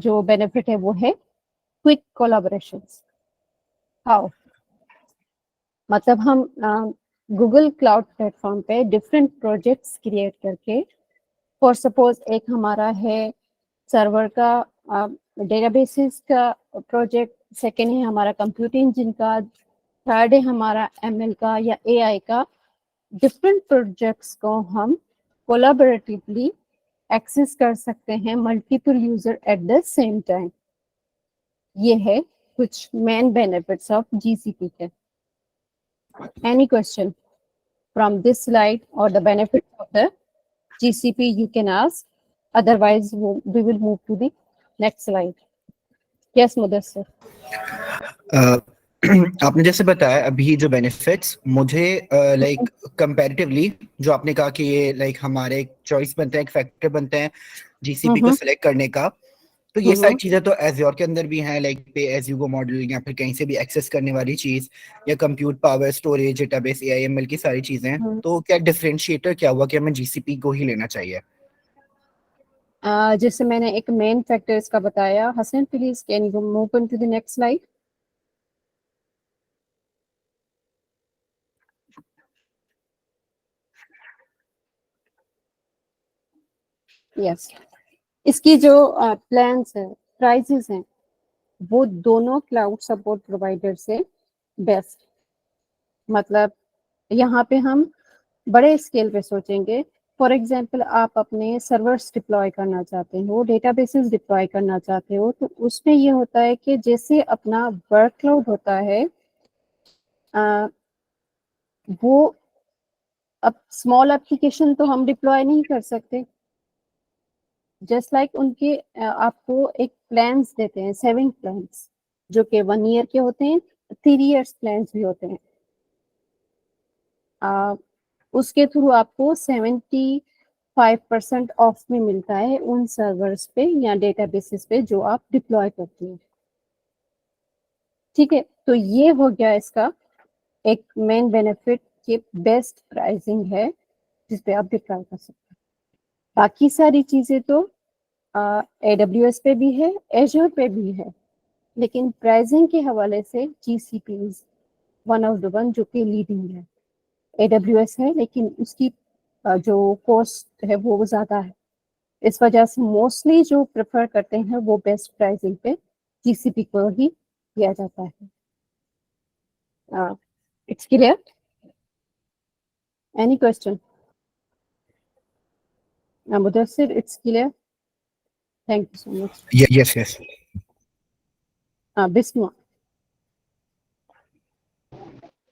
जो benefit है वो है quick collaborations. How? मतलब हम Google cloud platform पे different projects create करके, for suppose एक हमारा है सर्वर का डेटाबेसेस का प्रोजेक्ट, सेकेंड है हमारा कंप्यूटर इंजन का, थर्ड है हमारा ML का या AI का। डिफरेंट प्रोजेक्ट्स को हम कोलैबोरेटिवली एक्सेस कर सकते हैं multiple user at the same time. ये है कुछ मेन बेनिफिट्स ऑफ GCP के। Any question from this slide और the benefits of the GCP you can ask, otherwise we will move to the next slide. Yes, Mudassir. आपने जैसे बताया अभी जो बेनिफिट्स, मुझे लाइक कंपैरेटिवली जो आपने कहा कि ये लाइक हमारे एक चॉइस बनते हैं, एक फैक्टर बनते हैं जीसीपी को सिलेक्ट करने का, तो ये सारी चीजें तो एज़्योर के अंदर भी हैं, लाइक पे एज यू गो मॉडल या फिर कहीं से भी एक्सेस करने वाली चीज, या compute power, storage, database, AI/ML की सारी चीजें। तो क्या डिफरेंशिएटर क्या हुआ कि हमें जीसीपी को ही लेना चाहिए? जैसे मैंने एक मेन फैक्टर इसका बताया। Hassan, please can you move on to the next slide. Yes, इसकी जो प्लान्स है प्राइसेस हैं वो दोनों क्लाउड सपोर्ट प्रोवाइडर से बेस्ट, मतलब यहाँ पे हम बड़े स्केल पे सोचेंगे। फॉर एग्जांपल आप अपने सर्वर्स डिप्लॉय करना चाहते हो, डेटाबेसेस डिप्लॉय करना चाहते हो, तो उसमें ये होता है कि जैसे अपना वर्कलोड होता है वो अब स्मॉल एप्लीकेशन तो हम डिप्लॉय नहीं कर सकते, जस्ट लाइक उनके आपको एक प्लान्स देते हैं, सेविंग प्लान्स जो कि 1 ईयर के होते हैं, 3 इयर्स प्लान्स भी होते हैं। उसके थ्रू आपको 75% ऑफ में मिलता है उन सर्वर्स पे या डेटाबेसेस पे जो आप डिप्लॉय करते हैं। ठीक है, तो ये हो गया इसका एक मेन बेनिफिट कि बेस्ट प्राइसिंग है जिस पे आप डिप्लॉय कर सकते हैं। बाकी सारी चीजें तो AWS पे भी है, एज्योर पे भी है, लेकिन प्राइसिंग के हवाले से GCP is one of the one जो कि लीडिंग है। AWS है लेकिन उसकी जो कॉस्ट है वो ज्यादा है, इस वजह से मोस्टली जो प्रेफर करते हैं वो बेस्ट प्राइसिंग पे GCP को ही किया जाता है। It's clear? Any question? Mudassir, it's clear? Thank you so much. Yes, yes. Bisma.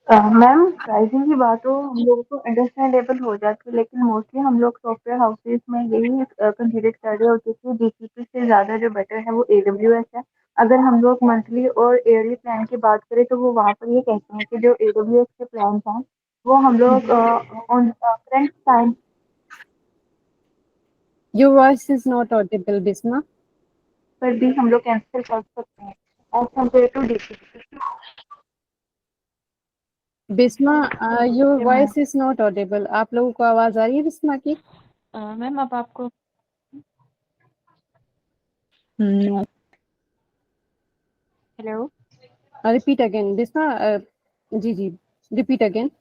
Ma'am pricing की बात हो हम लोगों को अंडरस्टैंडेबल हो जाती है, लेकिन मोस्टली हम लोग सॉफ्टवेयर हाउसेस में यही कंसीडर कर रहे होते हैं कि जीसीपी से ज़्यादा जो बेटर है वो AWS है। अगर हम लोग मंथली और ईयरली प्लान की बात करें तो वो वहाँ पर ये कहते हैं कि जो AWS के प्लान हैं वो हम लोग on current time your voice is not audible Bisma. पर भी हम लोग कैंसिल कर सकते हैं as compare to GCP. Bisma, your voice is not audible. आप लोगों को आवाज आ रही है बिस्मा की? मैम अब आपको हेलो रिपीट अगेन बिस्मा। जी जी, repeat again.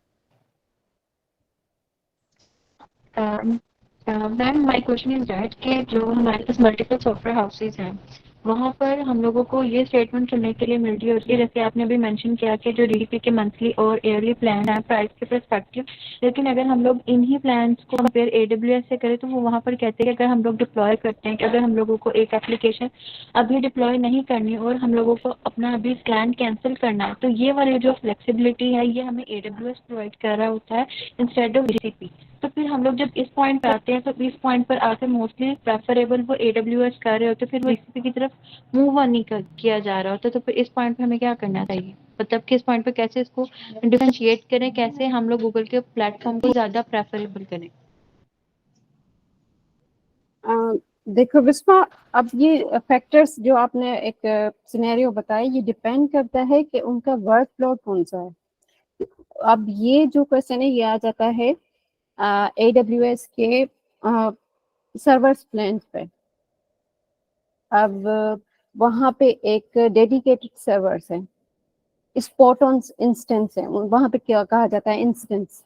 Ma'am my question is that कि जो हमारे पास मल्टीपल सॉफ्टवेयर हाउसेज हैं वहाँ पर हम लोगों को ये स्टेटमेंट सुनने के लिए मिलती है उसकी, जैसे आपने अभी मेंशन किया कि जो डीडीपी के मंथली और ईयरली प्लान है प्राइस के परस्पेक्टिव, लेकिन अगर हम लोग इन्हीं प्लान्स को कंपेयर AWS से करें तो वो वहाँ पर कहते हैं कि अगर हम लोग डिप्लॉय करते हैं कि अगर हम लोगों को एक एप्लीकेशन अभी डिप्लॉय नहीं करनी और हम लोगों को अपना अभी प्लान कैंसिल करना है तो ये वाली जो फ्लेक्सिबिलिटी है ये हमें AWS प्रोवाइड कर रहा होता है इंस्टेड ऑफ GCP। तो फिर हम लोग जब इस पॉइंट पर आते हैं तो इस पॉइंट पर आकर मोस्टली प्रेफरेबल वो AWS कर रहे होते, फिर वो GCP की तरफ मूव ऑन नहीं किया जा रहा होता। तो फिर इस पॉइंट पे हमें क्या करना चाहिए, मतलब किस पॉइंट पे कैसे इसको डिफरेंशिएट करें, कैसे हम लोग गूगल के प्लेटफॉर्म को ज्यादा प्रेफरेबल करें? देखो बिस्मा, अब ये फैक्टर्स जो आपने एक सिनेरियो बताया ये डिपेंड करता है कि उनका वर्कलोड कौन सा है। अब ये जो क्वेश्चन है ये आ जाता है AWS के सर्वर्स प्लान पे। अब वहाँ पे एक डेडिकेटेड सर्वर्स है, स्पॉट ऑन इंस्टेंस है, वहाँ पे क्या कहा जाता है, इंस्टेंस।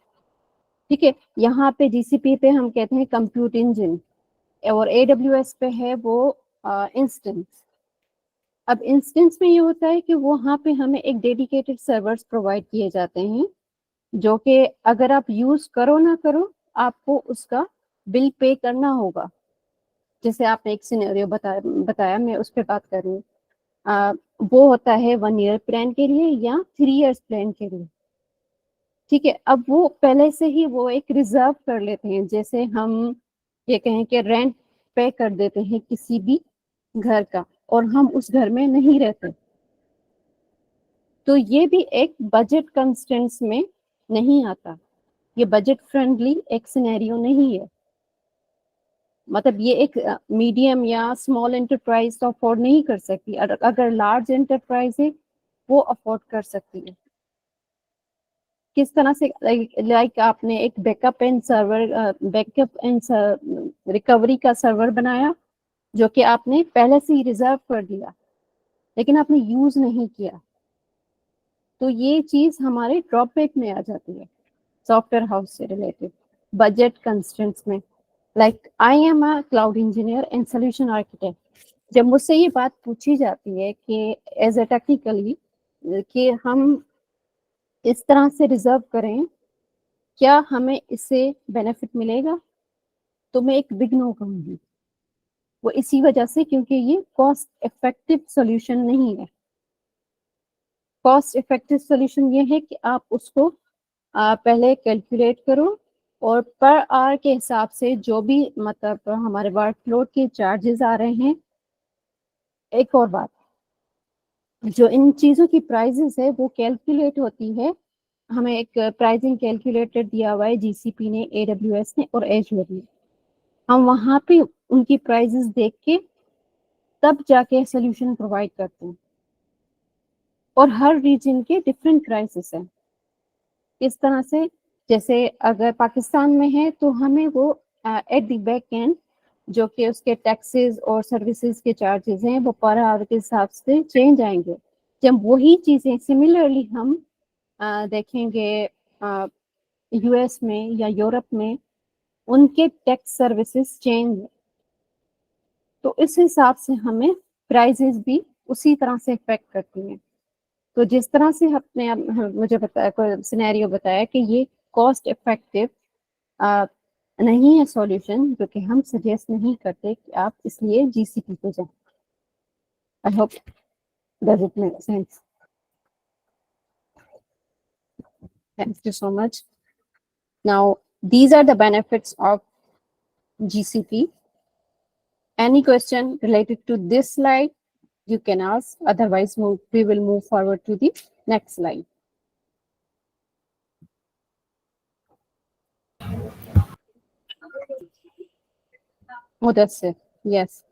ठीक है, यहाँ पे GCP पे हम कहते हैं कंप्यूट इंजन और AWS पे है वो इंस्टेंस। अब इंस्टेंस में ये होता है कि वहाँ पे हमें एक डेडिकेटेड सर्वर्स प्रोवाइड किए जाते हैं जो कि अगर आप यूज करो ना करो आपको उसका बिल पे करना होगा। जैसे आपने एक सिनेरियो बताया मैं उस पर बात कर रही हूँ। वो होता है 1 ईयर प्लान के लिए या 3 इयर्स प्लान के लिए। ठीक है, अब वो पहले से ही वो एक रिजर्व कर लेते हैं, जैसे हम ये कहें कि रेंट पे कर देते हैं किसी भी घर का और हम उस घर में नहीं रहते, तो ये भी एक बजट कंस्ट्रेंट्स में नहीं आता। ये बजट फ्रेंडली एक सिनेरियो नहीं है, मतलब ये एक मीडियम या स्मॉल एंटरप्राइज तो अफोर्ड नहीं कर सकती, अगर लार्ज एंटरप्राइज है वो अफोर्ड कर सकती है। किस तरह से, लाइक आपने एक बैकअप एंड रिकवरी का सर्वर बनाया जो कि आपने पहले से ही रिजर्व कर दिया लेकिन आपने यूज नहीं किया, तो ये चीज हमारे ड्रॉबैक में आ जाती है सॉफ्टवेयर हाउस से रिलेटेड बजट कंस्ट्रेंट्स में। Like I am a cloud engineer and solution architect, जब मुझसे ये बात पूछी जाती है कि एज ए टेक्निकली कि हम इस तरह से रिजर्व करें, क्या हमें इससे बेनिफिट मिलेगा, तो मैं एक बिग नो कहूंगी। वो इसी वजह से क्योंकि ये कॉस्ट इफेक्टिव सॉल्यूशन नहीं है। कॉस्ट इफेक्टिव सॉल्यूशन ये है कि आप उसको पहले कैलकुलेट करो और पर आवर के हिसाब से जो भी मतलब हमारे वर्कलोड के चार्जेस आ रहे हैं। एक और बात, जो इन चीज़ों की प्राइजेस है वो कैलकुलेट होती है, हमें एक प्राइसिंग कैलकुलेटर दिया हुआ है जीसीपी ने, AWS ने और एजूर ने। हम वहाँ पे उनकी प्राइजेस देख के तब जाके सोल्यूशन प्रोवाइड करते हैं, और हर रीजन के डिफरेंट प्राइसेस हैं। इस तरह से जैसे अगर पाकिस्तान में है तो हमें वो एट द बैक एंड जो कि उसके टैक्सेस और सर्विसेज के चार्जेस हैं वो पर आवर के हिसाब से चेंज आएंगे। जब वही चीज़ें सिमिलरली हम देखेंगे यूएस में या यूरोप में, उनके टैक्स सर्विसेज चेंज है, तो इस हिसाब से हमें प्राइसेस भी उसी तरह से इफेक्ट करती हैं। तो जिस तरह से आपने मुझे बताया, कोई सिनेरियो बताया कि ये कॉस्ट इफेक्टिव नहीं है सॉल्यूशन, जो कि हम सजेस्ट नहीं करते कि आप इसलिए जीसीपी पे जाएं। आई hope does it make sense. Thank you so much. Now these are the benefits of GCP. Any question related to this slide you can ask, otherwise we will move forward to the next slide. Mudassir, yes.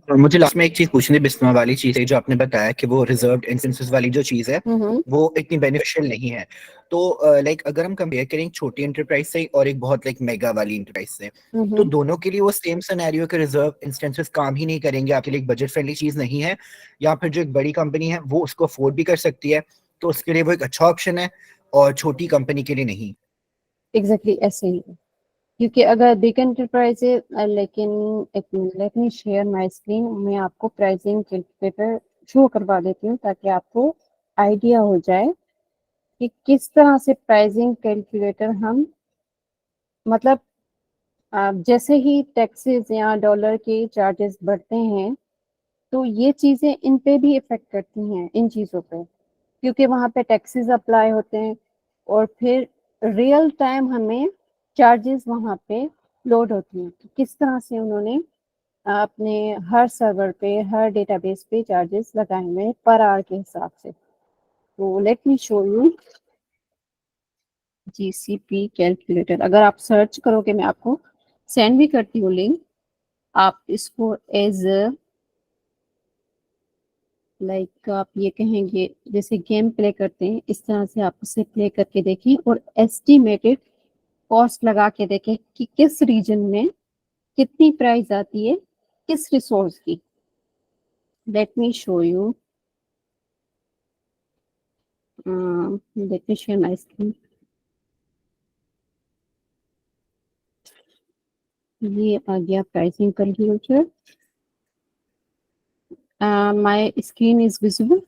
और मुझे last में एक चीज पूछनी थी, बिस्मा वाली चीज है जो आपने बताया कि वो रिजर्व्ड इंस्टेंसेस वाली जो चीज है वो इतनी बेनिफिशियल नहीं है। तो लाइक अगर हम कंपेयर करें एक छोटी एंटरप्राइज से और एक बहुत लाइक मेगा वाली एंटरप्राइज से, तो दोनों के लिए वो सेम सिनेरियो के रिजर्व इंस्टेंसेस काम ही नहीं करेंगे, आपके लिए एक बजट फ्रेंडली चीज नहीं है, या फिर जो एक बड़ी कंपनी है वो उसको अफोर्ड भी कर सकती है, तो उसके लिए वो एक अच्छा ऑप्शन है और छोटी कंपनी के लिए नहीं। एग्जैक्टली ऐसे ही है। क्योंकि अगर बिग एंटरप्राइज है, लेकिन एक minute, let me share my screen, मैं आपको प्राइसिंग कैलकुलेटर शो करवा देती हूँ ताकि आपको आइडिया हो जाए कि किस तरह से प्राइसिंग कैलकुलेटर हम मतलब जैसे ही टैक्सेस या डॉलर के चार्जेस बढ़ते हैं तो ये चीज़ें इन पे भी इफेक्ट करती हैं, इन चीज़ों पे, क्योंकि वहाँ पे टैक्सेस अप्लाई होते हैं और फिर रियल टाइम हमें चार्जेस वहाँ पे लोड होती हैं कि किस तरह से उन्होंने अपने हर सर्वर पे, हर डेटाबेस पे चार्जेस लगाए हुए हैं पर आवर के हिसाब से। तो let me show you GCP calculator. अगर आप सर्च करोगे, मैं आपको सेंड भी करती हूँ लिंक, आप इसको एज लाइक आप ये कहेंगे जैसे गेम प्ले करते हैं इस तरह से आप उसे प्ले करके देखें और एस्टिमेटेड कॉस्ट लगा के देखें कि किस रीजन में कितनी प्राइस आती है किस रिसोर्स की। Let me show you, let me share my screen. ये आ गया pricing calculator. My screen is visible?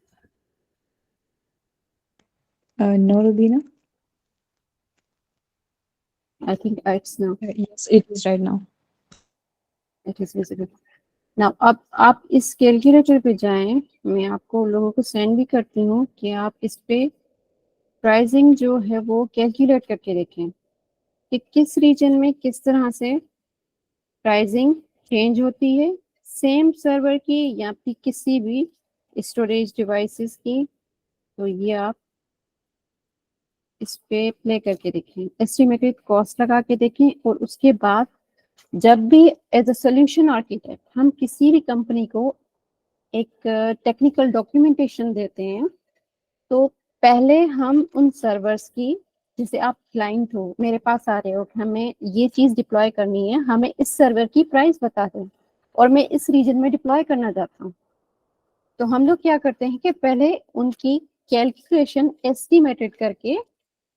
No, Rubina. I think it's now. Yes, it is right now. It is visible. Now अब आप इस calculator पे जाएं, मैं आपको लोगों को सेंड भी करती हूँ कि आप इस पे प्राइसिंग जो है वो कैलकुलेट करके देखें कि किस रीजन में किस तरह से प्राइसिंग चेंज होती है, सेम सर्वर की या फिर किसी भी स्टोरेज डिवाइसेस की। तो ये आप इस पे प्ले करके देखें, एस्टिमेटेड कॉस्ट लगा के देखें, और उसके बाद जब भी एज अ सोल्यूशन आर्किटेक्ट हम किसी भी कंपनी को एक टेक्निकल डॉक्यूमेंटेशन देते हैं तो पहले हम उन सर्वर्स की, जैसे आप क्लाइंट हो, मेरे पास आ रहे हो कि हमें ये चीज़ डिप्लॉय करनी है, हमें इस सर्वर की प्राइस बता दें और मैं इस रीजन में डिप्लॉय करना चाहता हूँ, तो हम लोग क्या करते हैं कि पहले उनकी कैलकुलेशन एस्टिमेटेड करके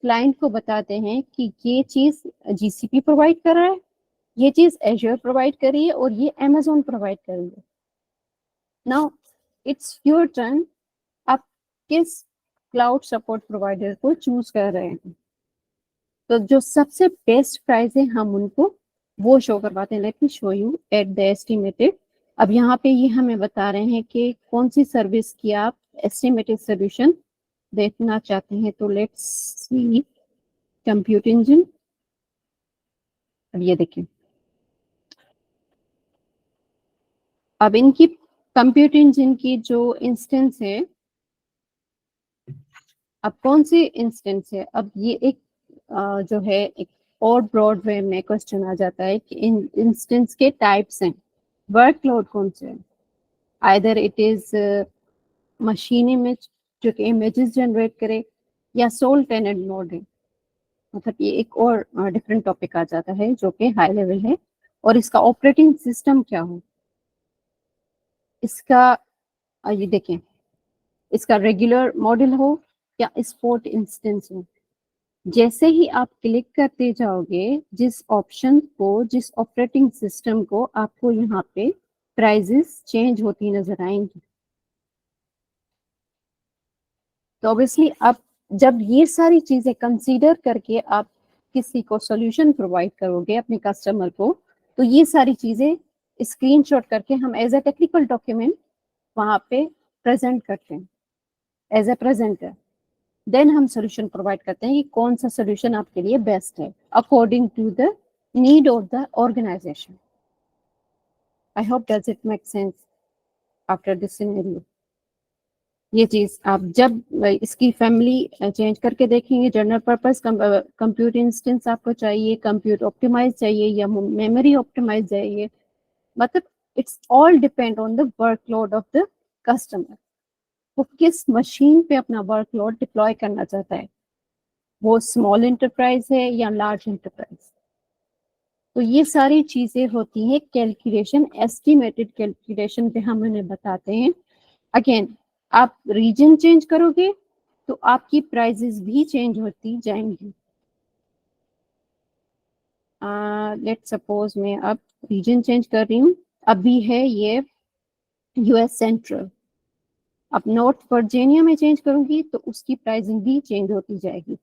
क्लाइंट को बताते हैं कि ये चीज़ जीसीपी प्रोवाइड कर रहा है ये चीज एज्योर प्रोवाइड कर रही है और ये Amazon प्रोवाइड कर रही है। नाउ इट्स योर टर्न, आप किस क्लाउड सपोर्ट प्रोवाइडर को चूज कर रहे हैं। तो जो सबसे बेस्ट प्राइस है हम उनको वो शो करवाते हैं। Let me show you at the estimated. अब यहाँ पे ये हमें बता रहे हैं कि कौन सी सर्विस की आप एस्टिमेटेड सोल्यूशन देखना चाहते हैं। तो लेट्स सी कंप्यूट इंजन। अब ये देखिए, अब इनकी कंप्यूट इंजन की जो इंस्टेंस है, अब कौन सी इंस्टेंस है, अब ये एक जो है एक और ब्रॉड वे में क्वेश्चन आ जाता है कि इन इंस्टेंस के टाइप्स हैं, वर्कलोड कौन से है। Either it is machine image जो कि इमेजेस जनरेट करे, या सोल टेनेंट मोड है। मतलब ये एक और डिफरेंट टॉपिक आ जाता है जो कि हाई लेवल है। और इसका ऑपरेटिंग सिस्टम क्या हो, इसका ये देखें, इसका रेगुलर मॉडल हो या स्पोर्ट इंस्टेंस हो। जैसे ही आप क्लिक करते जाओगे जिस ऑप्शन को, जिस ऑपरेटिंग सिस्टम को, आपको यहाँ पे प्राइजेस चेंज होती नजर आएंगी। तो ऑब्वियसली आप जब ये सारी चीजें कंसीडर करके आप किसी को सॉल्यूशन प्रोवाइड करोगे अपने कस्टमर को, तो ये सारी चीजें स्क्रीनशॉट करके हम एज अ टेक्निकल डॉक्यूमेंट वहाँ पे प्रेजेंट करते हैं एज अ प्रेजेंटर। देन हम सोल्यूशन प्रोवाइड करते हैं कि कौन सा सोल्यूशन आपके लिए बेस्ट है according to the need of the organisation. I hope does it make sense after this scenario. ये चीज आप जब इसकी फैमिली चेंज करके देखेंगे, जनरल पर्पस कंप्यूट इंस्टेंस आपको चाहिए, कंप्यूट ऑप्टिमाइज चाहिए या मेमोरी ऑप्टिमाइज चाहिए, मतलब it's all depend on the workload of the customer. वो किस मशीन पे अपना वर्कलोड डिप्लॉय करना चाहता है, वो स्मॉल इंटरप्राइज है या लार्ज इंटरप्राइज। तो ये सारी चीजें होती हैं कैलकुलेशन, एस्टिमेटेड कैलकुलेशन पे हम उन्हें बताते हैं। अगेन आप रीजन चेंज करोगे तो आपकी प्राइजेस भी चेंज होती जाएंगी। लेट्स सपोज मैं अब रीजन चेंज कर रही हूँ, अभी है ये यूएस सेंट्रल, अब नॉर्थ वर्जीनिया में चेंज करूंगी तो उसकी प्राइसिंग भी चेंज होती जाएगी।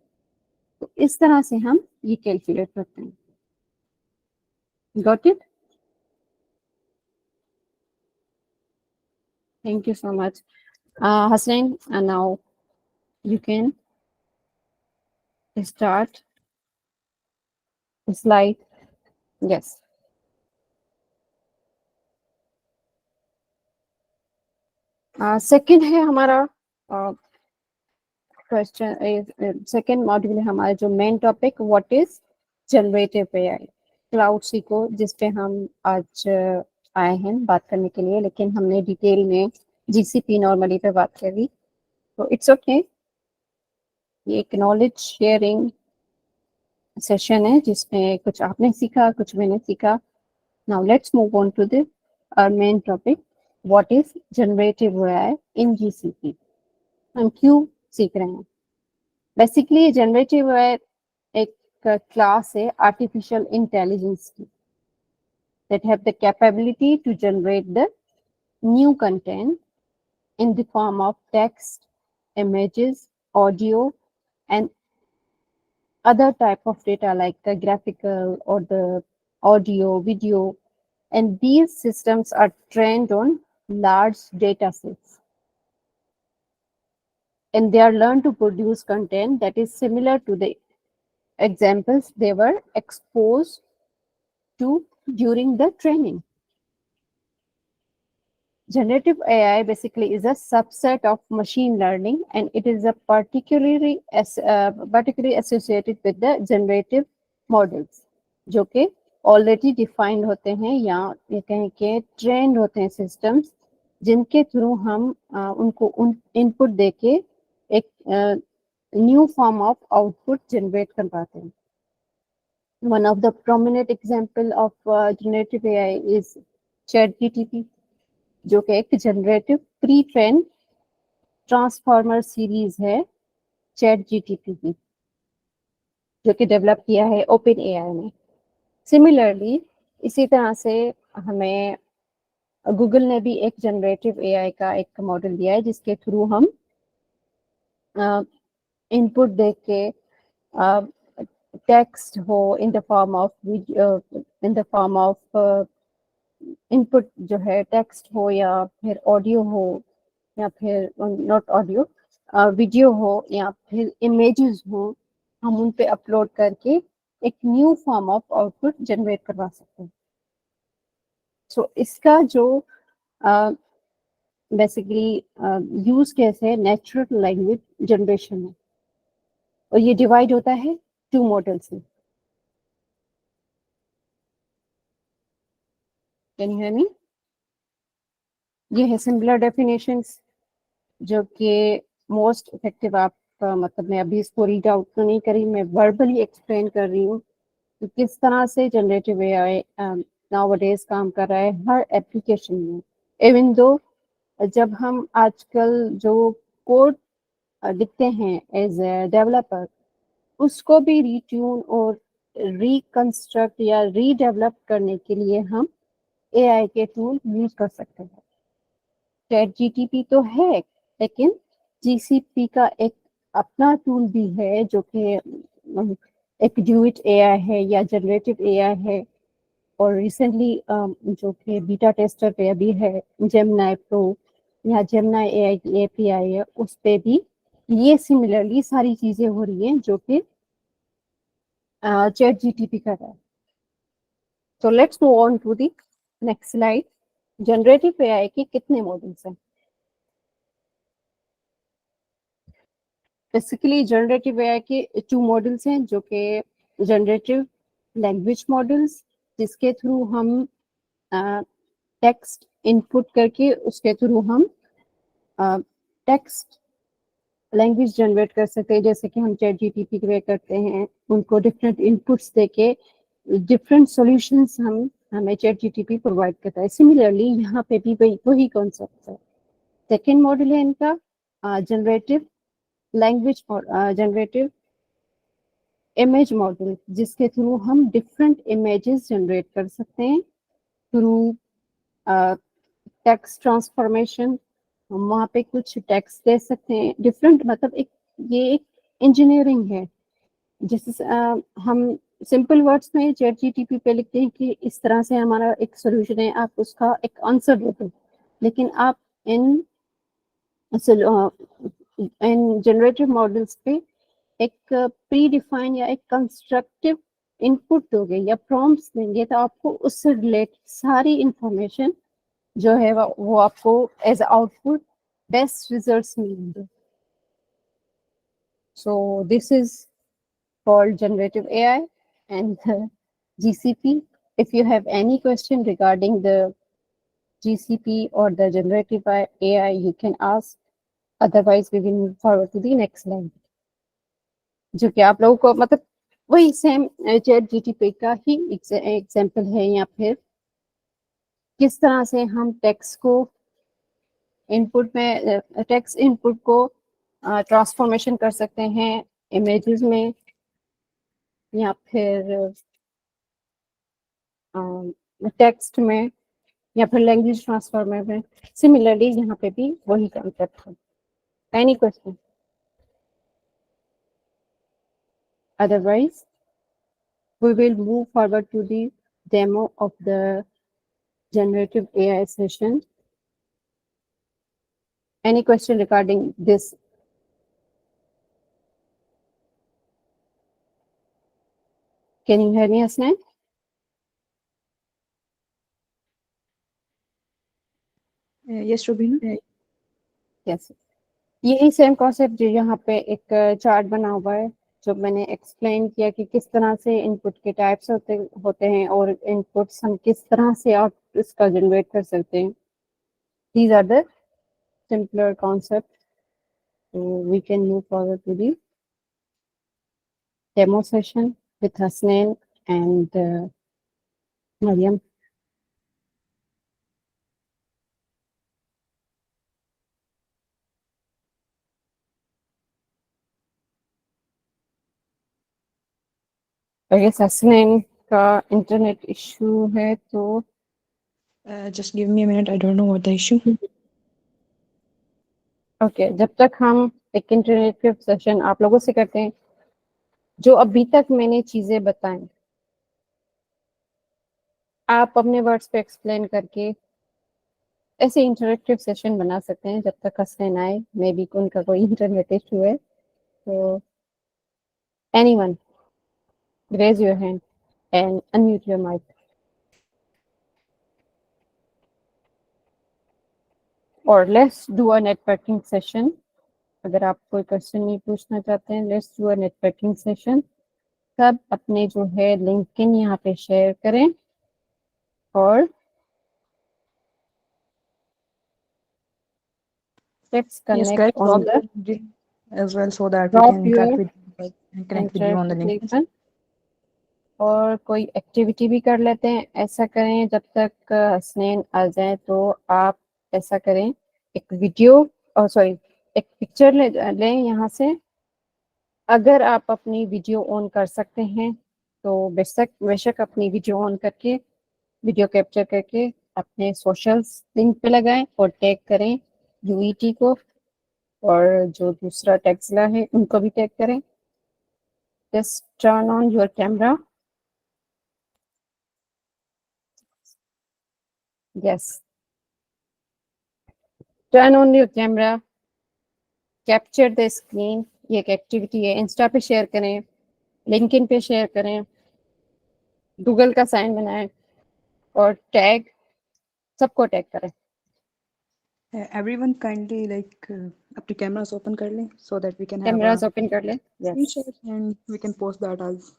तो इस तरह से हम ये कैलकुलेट करते हैं। Got it? Thank you so much Hasnain, and now you can start slide. Yes. Second है हमारा क्वेश्चन, सेकंड मॉड्यूल है हमारा जो main topic, what is generative AI. Cloud Seiko जिस पे हम आज आए हैं बात करने के लिए, लेकिन हमने डिटेल में जीसीपी नॉर्मली पे बात करी, तो इट्स ओके। ये एक नॉलेज शेयरिंग सेशन है जिसमें कुछ आपने सीखा, कुछ मैंने सीखा। Now let's move on to the our main topic, what is generative AI in GCP. हम क्यों सीख रहे हैं? बेसिकली जनरेटिव एआई एक क्लास है आर्टिफिशियल इंटेलिजेंस की, that have the capability to generate the new content in the form of text, images, audio, and other type of data like the graphical or the audio, video. And these systems are trained on large data sets. And they are learned to produce content that is similar to the examples they were exposed to during the training. Generative AI basically is a subset of machine learning, and it is a particularly associated with the generative models, जो कि already defined होते हैं या ये कहें कि trained होते हैं systems, जिनके थ्रू हम उनको इनपुट देके एक new form of output generate कर पाते हैं. One of the prominent example of generative AI is ChatGPT, जो कि एक generative pre train transformer series है ChatGPT जो कि डेवलप किया है ओपन एआई ने। सिमिलरली इसी तरह से हमें गूगल ने भी एक जनरेटिव एआई का एक मॉडल दिया है जिसके थ्रू हम इनपुट देख के टेक्स्ट हो in the form of input जो है टेक्स्ट हो या फिर ऑडियो हो या फिर नॉट ऑडियो वीडियो हो या फिर इमेजेस हो, हम उन पे अपलोड करके एक new form of output generate करवा सकते हैं। सो इसका जो बेसिकली यूज केस है नेचुरल लैंग्वेज जनरेशन में, और ये डिवाइड होता है 2 मॉडल्स में। Can you hear me? ये है सिमिलर डेफिनेशंस जो कि मोस्ट इफेक्टिव आप मतलब मैं अभी इसको रीड आउट तो नहीं करी, मैं वर्बली एक्सप्लेन कर रही हूँ कि किस तरह से जनरेटिव एआई नाउअडेज काम कर रहा है हर एप्लीकेशन में। इवन दो जब हम आजकल जो कोड लिखते हैं एज ए डेवलपर, उसको भी रीट्यून और रिकंस्ट्रक्ट या रीडेवलप करने के लिए हम एआई के टूल यूज कर सकते हैं। चैट जीटीपी तो है, लेकिन जीसीपी का एक अपना टूल भी है जो कि एक ड्यूइट एआई है या जनरेटिव एआई है, और रिसेंटली जो कि बीटा टेस्टर पे अभी है जेमिनी प्रो या जेमिनी एआई की एपीआई है, उस पे भी ये सिमिलरली सारी चीजें हो रही हैं जो कि चैट जीटीपी कर रहा है। तो let's move on to the next slide. Generative AI के कितने मॉडल्स हैं? बेसिकली जनरेटिव एआई के 2 मॉडल्स हैं जो कि जनरेटिव लैंग्वेज मॉडल्स, जिसके थ्रू हम टेक्स्ट इनपुट करके उसके थ्रू हम टेक्स्ट लैंग्वेज जनरेट कर सकते हैं, जैसे कि हम चैट जीटीपी के करते हैं। उनको डिफरेंट इनपुट्स देके डिफरेंट सॉल्यूशंस हमें चैट जीटीपी प्रोवाइड करता है। सिमिलरली यहाँ पे भी वही कॉन्सेप्ट है। सेकेंड मॉडल है इनका generative language generative image model, जिसके थ्रू हम डिफरेंट इमेजेस जनरेट कर सकते हैं थ्रू टेक्स्ट ट्रांसफॉर्मेशन। हम वहाँ पे कुछ टेक्स्ट दे सकते हैं डिफरेंट, मतलब ये एक इंजीनियरिंग है। जैसे हम सिंपल वर्ड्स में चैट जीटीपी पे लिखते हैं कि इस तरह से हमारा एक सॉल्यूशन है, आप उसका एक आंसर दे दो, लेकिन आप इन जनरेटिव मॉडल्स पे एक प्री डिफाइन या एक कंस्ट्रक्टिव इनपुट दोगे या प्रॉम्प्ट्स देंगे, तो आपको उससे रिलेटेड सारी इंफॉर्मेशन जो है वो आपको एज आउटपुट बेस्ट रिजल्ट्स मिलेंगे। So this is called generative AI and GCP. If you have any question regarding the GCP or the generative AI, you can ask. Otherwise, we will move forward to the next slide. जो कि आप लोगों को मतलब वही same chat GTP का ही example है, या फिर किस तरह से हम टेक्स्ट को इनपुट में टेक्स्ट इनपुट को ट्रांसफॉर्मेशन कर सकते हैं इमेजेस में या फिर टेक्स्ट में या फिर लैंग्वेज ट्रांसफॉर्मर में। सिमिलरली यहाँ पे भी वही कॉन्सेप्ट है। Any question? Otherwise we will move forward to the demo of the generative AI session. Any question regarding this? Can you hear me, Asnan? Yes, Rubina. Yes. यही same concept जो यहाँ पे एक चार्ट बना हुआ है, जो मैंने एक्सप्लेन किया कि किस तरह से इनपुट के टाइप्स होते हैं और इनपुट्स हम किस तरह से आप इसका जनरेट कर सकते हैं। These are the simpler concepts. So we can move forward to the demo session with Hasnain and Mariam. I guess Hasnain का इंटरनेट इशू है तो Just give me a minute. I don't know what the issue. Okay, जब तक हम एक internet session आप लोगों से करते हैं, जो अभी तक मैंने चीजें बताई आप अपने वर्ड्स पे एक्सप्लेन करके ऐसे इंटरेक्टिव सेशन बना सकते हैं जब तक हसनैन आए। मे बी उनका कोई इंटरनेट इशू है, तो anyone raise your hand and unmute your mic. और let's do a networking session. अगर आप कोई क्वेश्चन नहीं पूछना चाहते हैं, let's do a networking session. सब अपने जो है लिंक्डइन यहाँ पे शेयर करें और let's Yes, guys, connect on drop the your link as well so that we drop can your connect with you on the link. और कोई एक्टिविटी भी कर लेते हैं। ऐसा करें जब तक हसनैन आ जाए तो आप ऐसा करें, एक वीडियो और सॉरी एक पिक्चर लें यहाँ से। अगर आप अपनी वीडियो ऑन कर सकते हैं तो बेशक अपनी वीडियो ऑन करके वीडियो कैप्चर करके अपने सोशल्स लिंक पे लगाएं और टैग करें यूईटी को, और जो दूसरा टैक्सला है उनको भी टैग करें। Just turn on your camera. Yes, turn on your camera, capture the screen. ये एक एक्टिविटी है। इंस्टा पे शेयर करें, लिंक्डइन पे शेयर करें, गूगल का साइन बनाएं और टैग सबको टैग करें। Everyone kindly अपने cameras open कर लें so that we can have a cameras open कर लें। Yes, screenshot and we can post that as.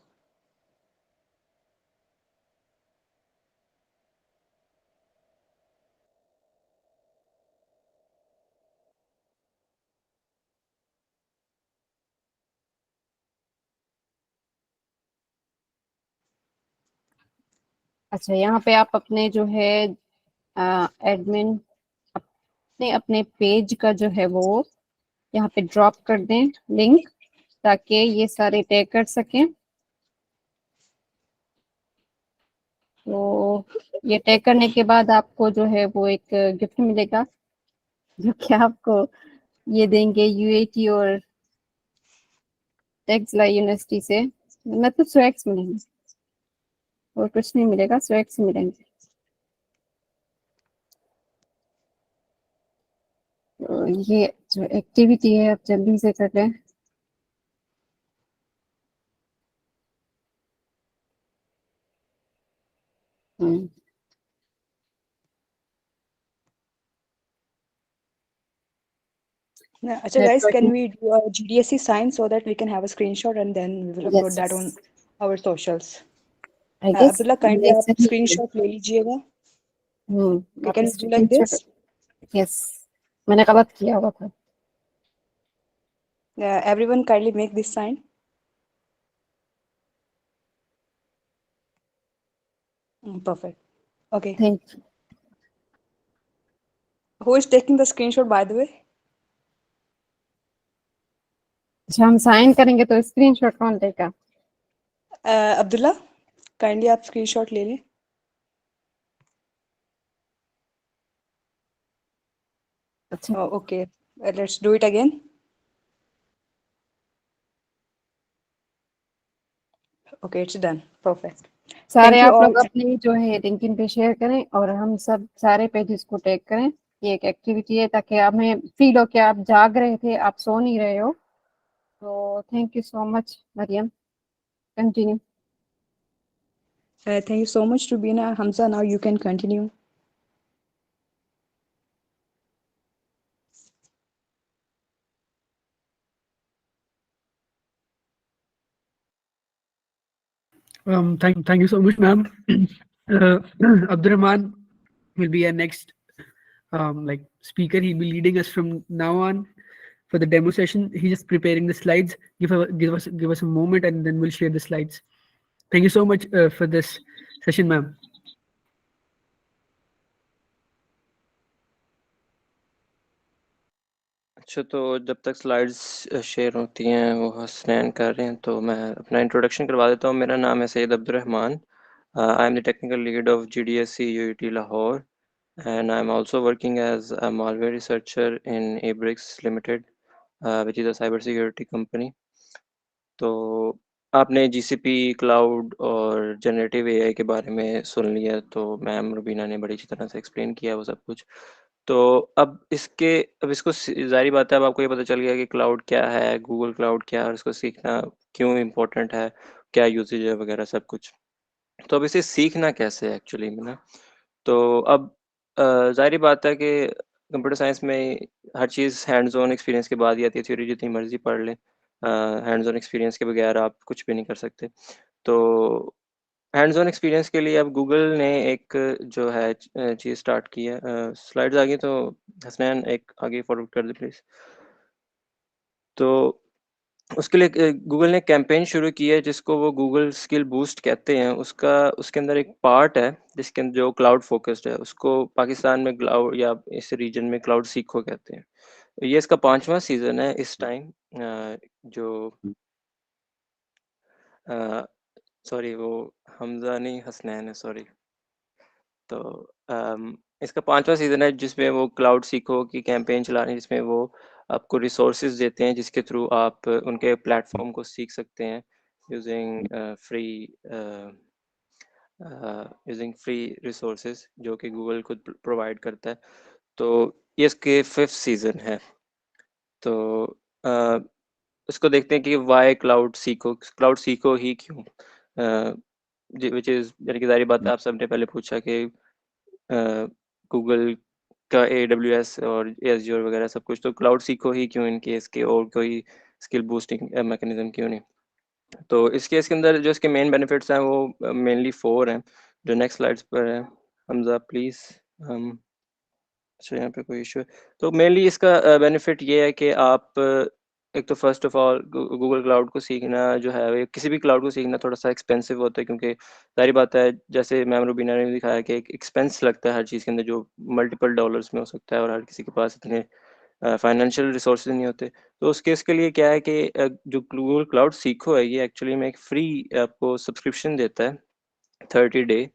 अच्छा यहाँ पे आप अपने जो है एडमिन अपने अपने पेज का जो है वो यहाँ पे ड्रॉप कर दें लिंक, ताकि ये सारे टैग कर सकें। तो ये टैग करने के बाद आपको जो है वो एक गिफ्ट मिलेगा, जो कि आपको ये देंगे यूएटी और टेक्सला यूनिवर्सिटी से, मतलब स्वैक्स मिलेंगे और कुछ नहीं मिलेगा, स्वैक्स मिलेंगे। तो ये जो एक्टिविटी है आप जल्दी से कर लें। हम्म, अच्छा guys, can we do a GDSC sign so that we can have a screenshot and then we will upload that on our socials. Abdullah kindly आप screenshot ले लीजिएगा. We can do like this. Yes, मैंने गलत किया हुआ था। Everyone kindly make this sign. Perfect. Okay. Thank you. Who is taking the screenshot by the way? अच्छा हम साइन करेंगे तो स्क्रीनशॉट कौन लेगा? अब्दुल्ला kindly आप screenshot ले लें. अच्छा Okay. Let's do it again. Okay, it's done. Perfect. सारे Thank you आप all. लोग अपनी जो है लिंक्डइन पे शेयर करें और हम सब सारे पेजेस को टैग करें। ये एक एक्टिविटी है ताकि हमें फील हो कि आप जाग रहे थे, आप सो नहीं रहे हो। तो thank you so much Maryam, continue. Thank you so much, Rubina. Hamza, now you can continue. Thank you so much, ma'am. Abdurrahman will be our next speaker. He'll be leading us from now on for the demo session. He's just preparing the slides. Give us a moment, and then we'll share the slides. Thank you so much for this session, ma'am. अच्छा, तो जब तक slides share होती हैं वो हसनैन कर रहे हैं, तो मैं अपना इंट्रोडक्शन करवा देता हूँ। मेरा नाम है Syed Abdurrahman I am the technical lead of GDSC UET Lahore, and I'm also working as a malware researcher in Abrix Limited, which is a cybersecurity company. तो आपने जीसीपी क्लाउड और जनरेटिव एआई के बारे में सुन लिया, तो मैम रुबीना ने बड़ी अच्छी तरह से एक्सप्लेन किया वो सब कुछ। तो अब इसको जाहिर बात है, अब आपको ये पता चल गया कि क्लाउड क्या है, गूगल क्लाउड क्या है और इसको सीखना क्यों इम्पोर्टेंट है, क्या यूसेज है वगैरह सब कुछ। तो अब इसे सीखना कैसे है एक्चुअली में ना, तो अब जाहिर बात है कि कंप्यूटर साइंस में हर चीज़ हैंड्स ऑन एक्सपीरियंस के बाद ही आती है। थ्योरी जितनी मर्जी पढ़ लें, हैंड्स ऑन एक्सपीरियंस के बगैर आप कुछ भी नहीं कर सकते। तो हैंड्स ऑन एक्सपीरियंस के लिए अब गूगल ने एक जो है चीज़ स्टार्ट की है। स्लाइड्स आ गई तो हसनैन एक आगे फॉरवर्ड कर दे प्लीज़। तो उसके लिए गूगल ने कैंपेन शुरू की है जिसको वो गूगल स्किल बूस्ट कहते हैं। उसके अंदर एक पार्ट है जिसके अंदर जो क्लाउड फोकस्ड है, उसको पाकिस्तान में क्लाउड या इस रीजन में क्लाउड सीखो कहते हैं। ये इसका 5वां सीजन है इस टाइम। जो सॉरी, वो हमजा नहीं हसनैन है, सॉरी। तो इसका 5वां सीजन है जिसमें वो क्लाउड सीखो की कैंपेन चला रहे हैं, जिसमें वो आपको रिसोर्सेज देते हैं जिसके थ्रू आप उनके प्लेटफॉर्म को सीख सकते हैं यूजिंग फ्री रिसोर्सेज जो कि गूगल खुद प्रोवाइड करता है। तो ये इसके 5th सीजन है। तो इसको देखते हैं कि वाई क्लाउड सीखो ही क्यों, विच इज़ यानी कि जाहिर बात है, आप सबने पहले पूछा कि गूगल का AWS और एज़्योर वगैरह सब कुछ, तो क्लाउड सीखो ही क्यों इन केस के, और कोई स्किल बूस्टिंग मैकेनिज्म क्यों नहीं। तो इस केस के अंदर जो इसके मेन बेनिफिट्स हैं वो मेनली 4 हैं जो नेक्स्ट स्लाइड्स पर है। हमजा प्लीज़। अच्छा, यहाँ पे कोई इशू है। तो मेनली इसका बेनिफिट ये है कि आप एक तो first of all Google cloud को सीखना जो है, वो किसी भी क्लाउड को सीखना थोड़ा सा एक्सपेंसिव होता है, क्योंकि सारी बात है जैसे मैम रूबीना ने भी दिखाया कि एक एक्सपेंस लगता है हर चीज़ के अंदर जो मल्टीपल डॉलर्स में हो सकता है, और हर किसी के पास इतने फाइनेंशियल रिसोर्सेज नहीं होते। तो उस केस के लिए क्या है कि जो गूगल क्लाउड सीखो है, ये एक्चुअली में एक फ्री आपको सब्सक्रिप्शन देता है 30 डे,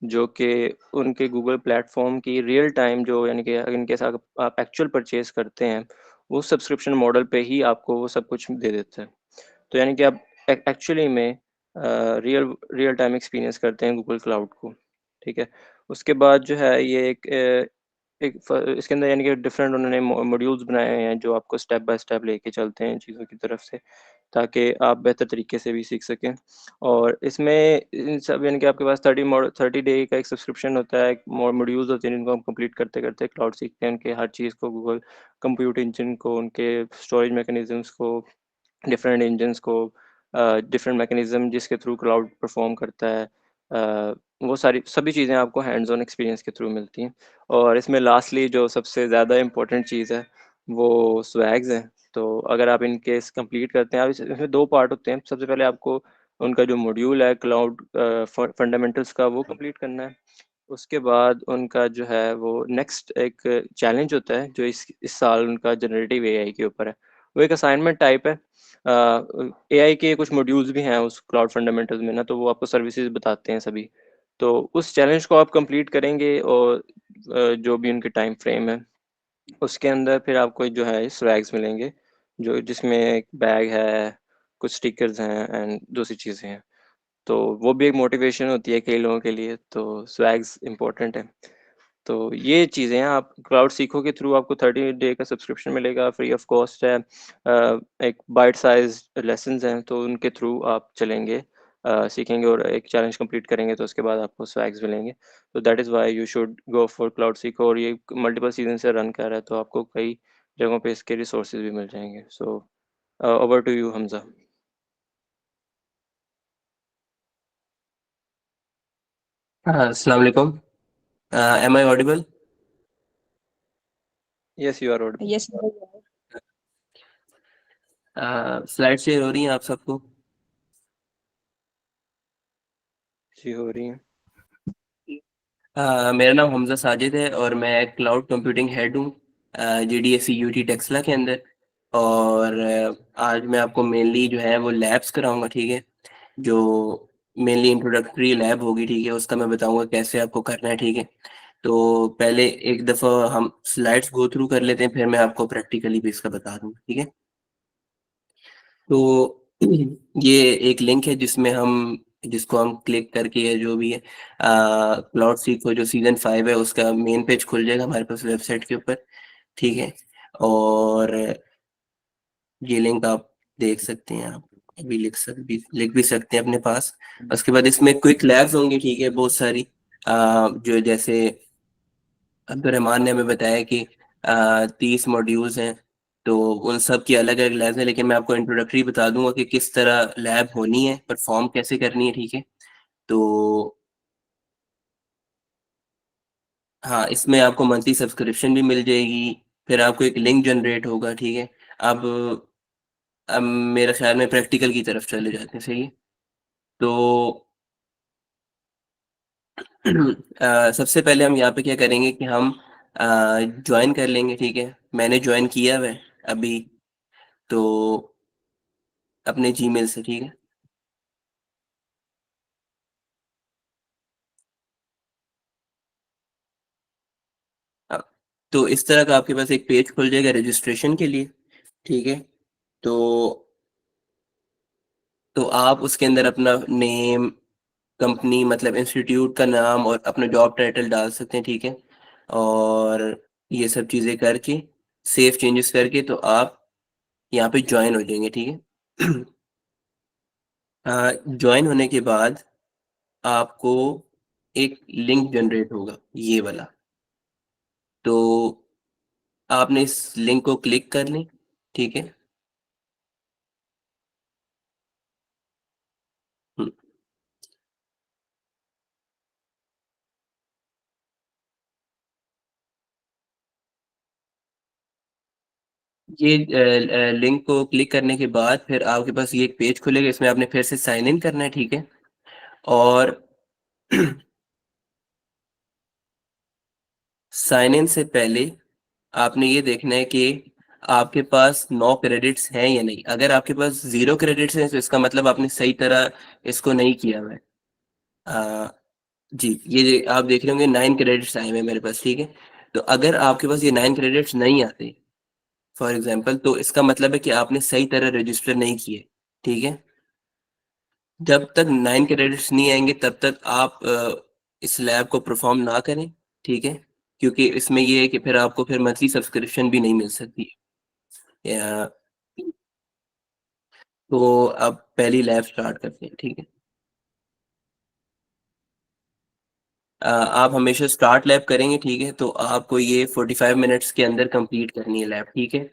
जो कि उनके गूगल प्लेटफॉर्म की रियल टाइम जो यानी कि इनके साथ आप एक्चुअल परचेज करते हैं, वो सब्सक्रिप्शन मॉडल पे ही आपको वो सब कुछ दे देता है। तो यानी कि आप एक्चुअली में रियल रियल टाइम एक्सपीरियंस करते हैं गूगल क्लाउड को, ठीक है। उसके बाद जो है ये इसके अंदर यानी कि डिफरेंट उन्होंने मॉड्यूल्स बनाए हैं जो आपको स्टेप बाय स्टेप लेके चलते हैं चीज़ों की तरफ से, ताकि आप बेहतर तरीके से भी सीख सकें। और इसमें इन सब यानी कि आपके पास 30 डे का एक सब्सक्रिप्शन होता है, मॉड्यूल्स होते हैं जिनको हम कंप्लीट करते करते क्लाउड सीखते हैं, उनके हर चीज़ को, गूगल कंप्यूट इंजन को, उनके स्टोरेज मैकेनिज्म्स को, डिफरेंट इंजन्स को, डिफरेंट मैकेनिज्म जिसके थ्रू क्लाउड परफॉर्म करता है, वो सभी चीज़ें आपको हैंड्स ऑन एक्सपीरियंस के थ्रू मिलती हैं। और इसमें लास्टली जो सबसे ज़्यादा इम्पोर्टेंट चीज़ है वो स्वैग्स हैं। तो अगर आप इन केस कंप्लीट करते हैं, इसमें 2 पार्ट होते हैं। सबसे पहले आपको उनका जो मॉड्यूल है क्लाउड फंडामेंटल्स का, वो कंप्लीट करना है। उसके बाद उनका जो है वो नेक्स्ट एक चैलेंज होता है जो इस साल उनका जनरेटिव एआई के ऊपर है। वो एक असाइनमेंट टाइप है। एआई के कुछ मॉड्यूल्स भी हैं उस क्लाउड फंडामेंटल्स में ना, तो वो आपको सर्विसेज बताते हैं सभी। तो उस चैलेंज को आप कंप्लीट करेंगे और जो भी उनके टाइम फ्रेम है उसके अंदर फिर आपको जो है स्वैग्स मिलेंगे, जो जिसमें एक बैग है, कुछ स्टिकर्स हैं एंड दूसरी चीज़ें हैं। तो वो भी एक मोटिवेशन होती है कई लोगों के लिए, तो स्वैग्स इम्पोर्टेंट है। तो ये चीज़ें हैं, आप क्लाउड सीखो के थ्रू आपको 30 डे का सब्सक्रिप्शन मिलेगा, फ्री ऑफ कॉस्ट है। एक बाइट साइज लेसन्स हैं, तो उनके थ्रू आप चलेंगे, सीखेंगे और एक चैलेंज कंप्लीट करेंगे, तो उसके बाद आपको स्वैग्स मिलेंगे। तो that is why you should go for cloud सीखो, और ये मल्टीपल सीजन से रन कर रहा है, तो आपको कई जगहों पे इसके रिसोर्सेज भी मिल जाएंगे। So over to you Hamza. Assalamu alaikum. Am I audible? Yes you are audible. Yes, slide share हो रही हैं आप सबको? जी हो रही है। मेरा नाम हमजा साजिद है और मैं क्लाउड कंप्यूटिंग हेड हूँ GDSC UT टेक्सला के अंदर। और आज मैं आपको मेनली जो है वो लैब्स कराऊंगा, ठीक है, जो मेनली इंट्रोडक्टरी लैब होगी, ठीक है, उसका मैं बताऊंगा कैसे आपको करना है, ठीक है। तो पहले एक दफ़ा हम स्लाइड्स गो थ्रू कर लेते हैं, फिर मैं आपको प्रैक्टिकली भी इसका बता दूंगा, ठीक है। तो ये एक लिंक है जिसको हम क्लिक करके या जो भी है क्लाउड सीखो जो सीजन 5 है उसका मेन पेज खुल जाएगा हमारे पास वेबसाइट के ऊपर, ठीक है। और ये लिंक आप देख सकते हैं, आप अभी लिख भी सकते हैं अपने पास। उसके बाद इसमें क्विक लैब्स होंगी, ठीक है, बहुत सारी जो जैसे अब्दुलरहमान ने हमें बताया कि 30 मॉड्यूल्स हैं, तो उन सब की अलग अलग लैब्स हैं, लेकिन मैं आपको इंट्रोडक्टरी बता दूंगा कि किस तरह लैब होनी है, परफॉर्म कैसे करनी है, ठीक है। तो हाँ, इसमें आपको मंथली सब्सक्रिप्शन भी मिल जाएगी, फिर आपको एक लिंक जनरेट होगा, ठीक है। अब मेरा ख्याल में प्रैक्टिकल की तरफ चले जाते हैं, सही है। तो सबसे पहले हम यहाँ पे क्या करेंगे कि हम ज्वाइन कर लेंगे, ठीक है। मैंने ज्वाइन किया हुआ है अभी, तो अपने जीमेल से, ठीक है। हाँ, तो इस तरह का आपके पास एक पेज खुल जाएगा रजिस्ट्रेशन के लिए, ठीक है। तो आप उसके अंदर अपना नेम, कंपनी मतलब इंस्टीट्यूट का नाम और अपना जॉब टाइटल डाल सकते हैं, ठीक है। और ये सब चीज़ें करके सेव चेंजेस करके तो आप यहाँ पे ज्वाइन हो जाएंगे, ठीक है। ज्वाइन होने के बाद आपको एक लिंक जनरेट होगा, ये वाला। तो आपने इस लिंक को क्लिक कर लें, ठीक है। हम्म, ये लिंक को क्लिक करने के बाद फिर आपके पास ये एक पेज खुलेगा, इसमें आपने फिर से साइन इन करना है, ठीक है। और साइन इन से पहले आपने ये देखना है कि आपके पास 9 क्रेडिट्स हैं या नहीं। अगर आपके पास 0 क्रेडिट्स हैं तो इसका मतलब आपने सही तरह इसको नहीं किया हुआ है। जी, ये आप देख रहे होंगे 9 क्रेडिट्स आए हुए हैं मेरे पास, ठीक है। तो अगर आपके पास ये 9 क्रेडिट्स नहीं आते फॉर एग्जांपल, तो इसका मतलब है कि आपने सही तरह रजिस्टर नहीं किए, ठीक है। जब तक 9 क्रेडिट्स नहीं आएंगे तब तक आप इस लैब को परफॉर्म ना करें, ठीक है। क्योंकि इसमें ये है कि फिर आपको फिर मंथली सब्सक्रिप्शन भी नहीं मिल सकती है। तो अब पहली लैब स्टार्ट करते हैं, ठीक है। आप हमेशा स्टार्ट लैब करेंगे, ठीक है। तो आपको ये 45 मिनट्स के अंदर कंप्लीट करनी है लैब, ठीक है।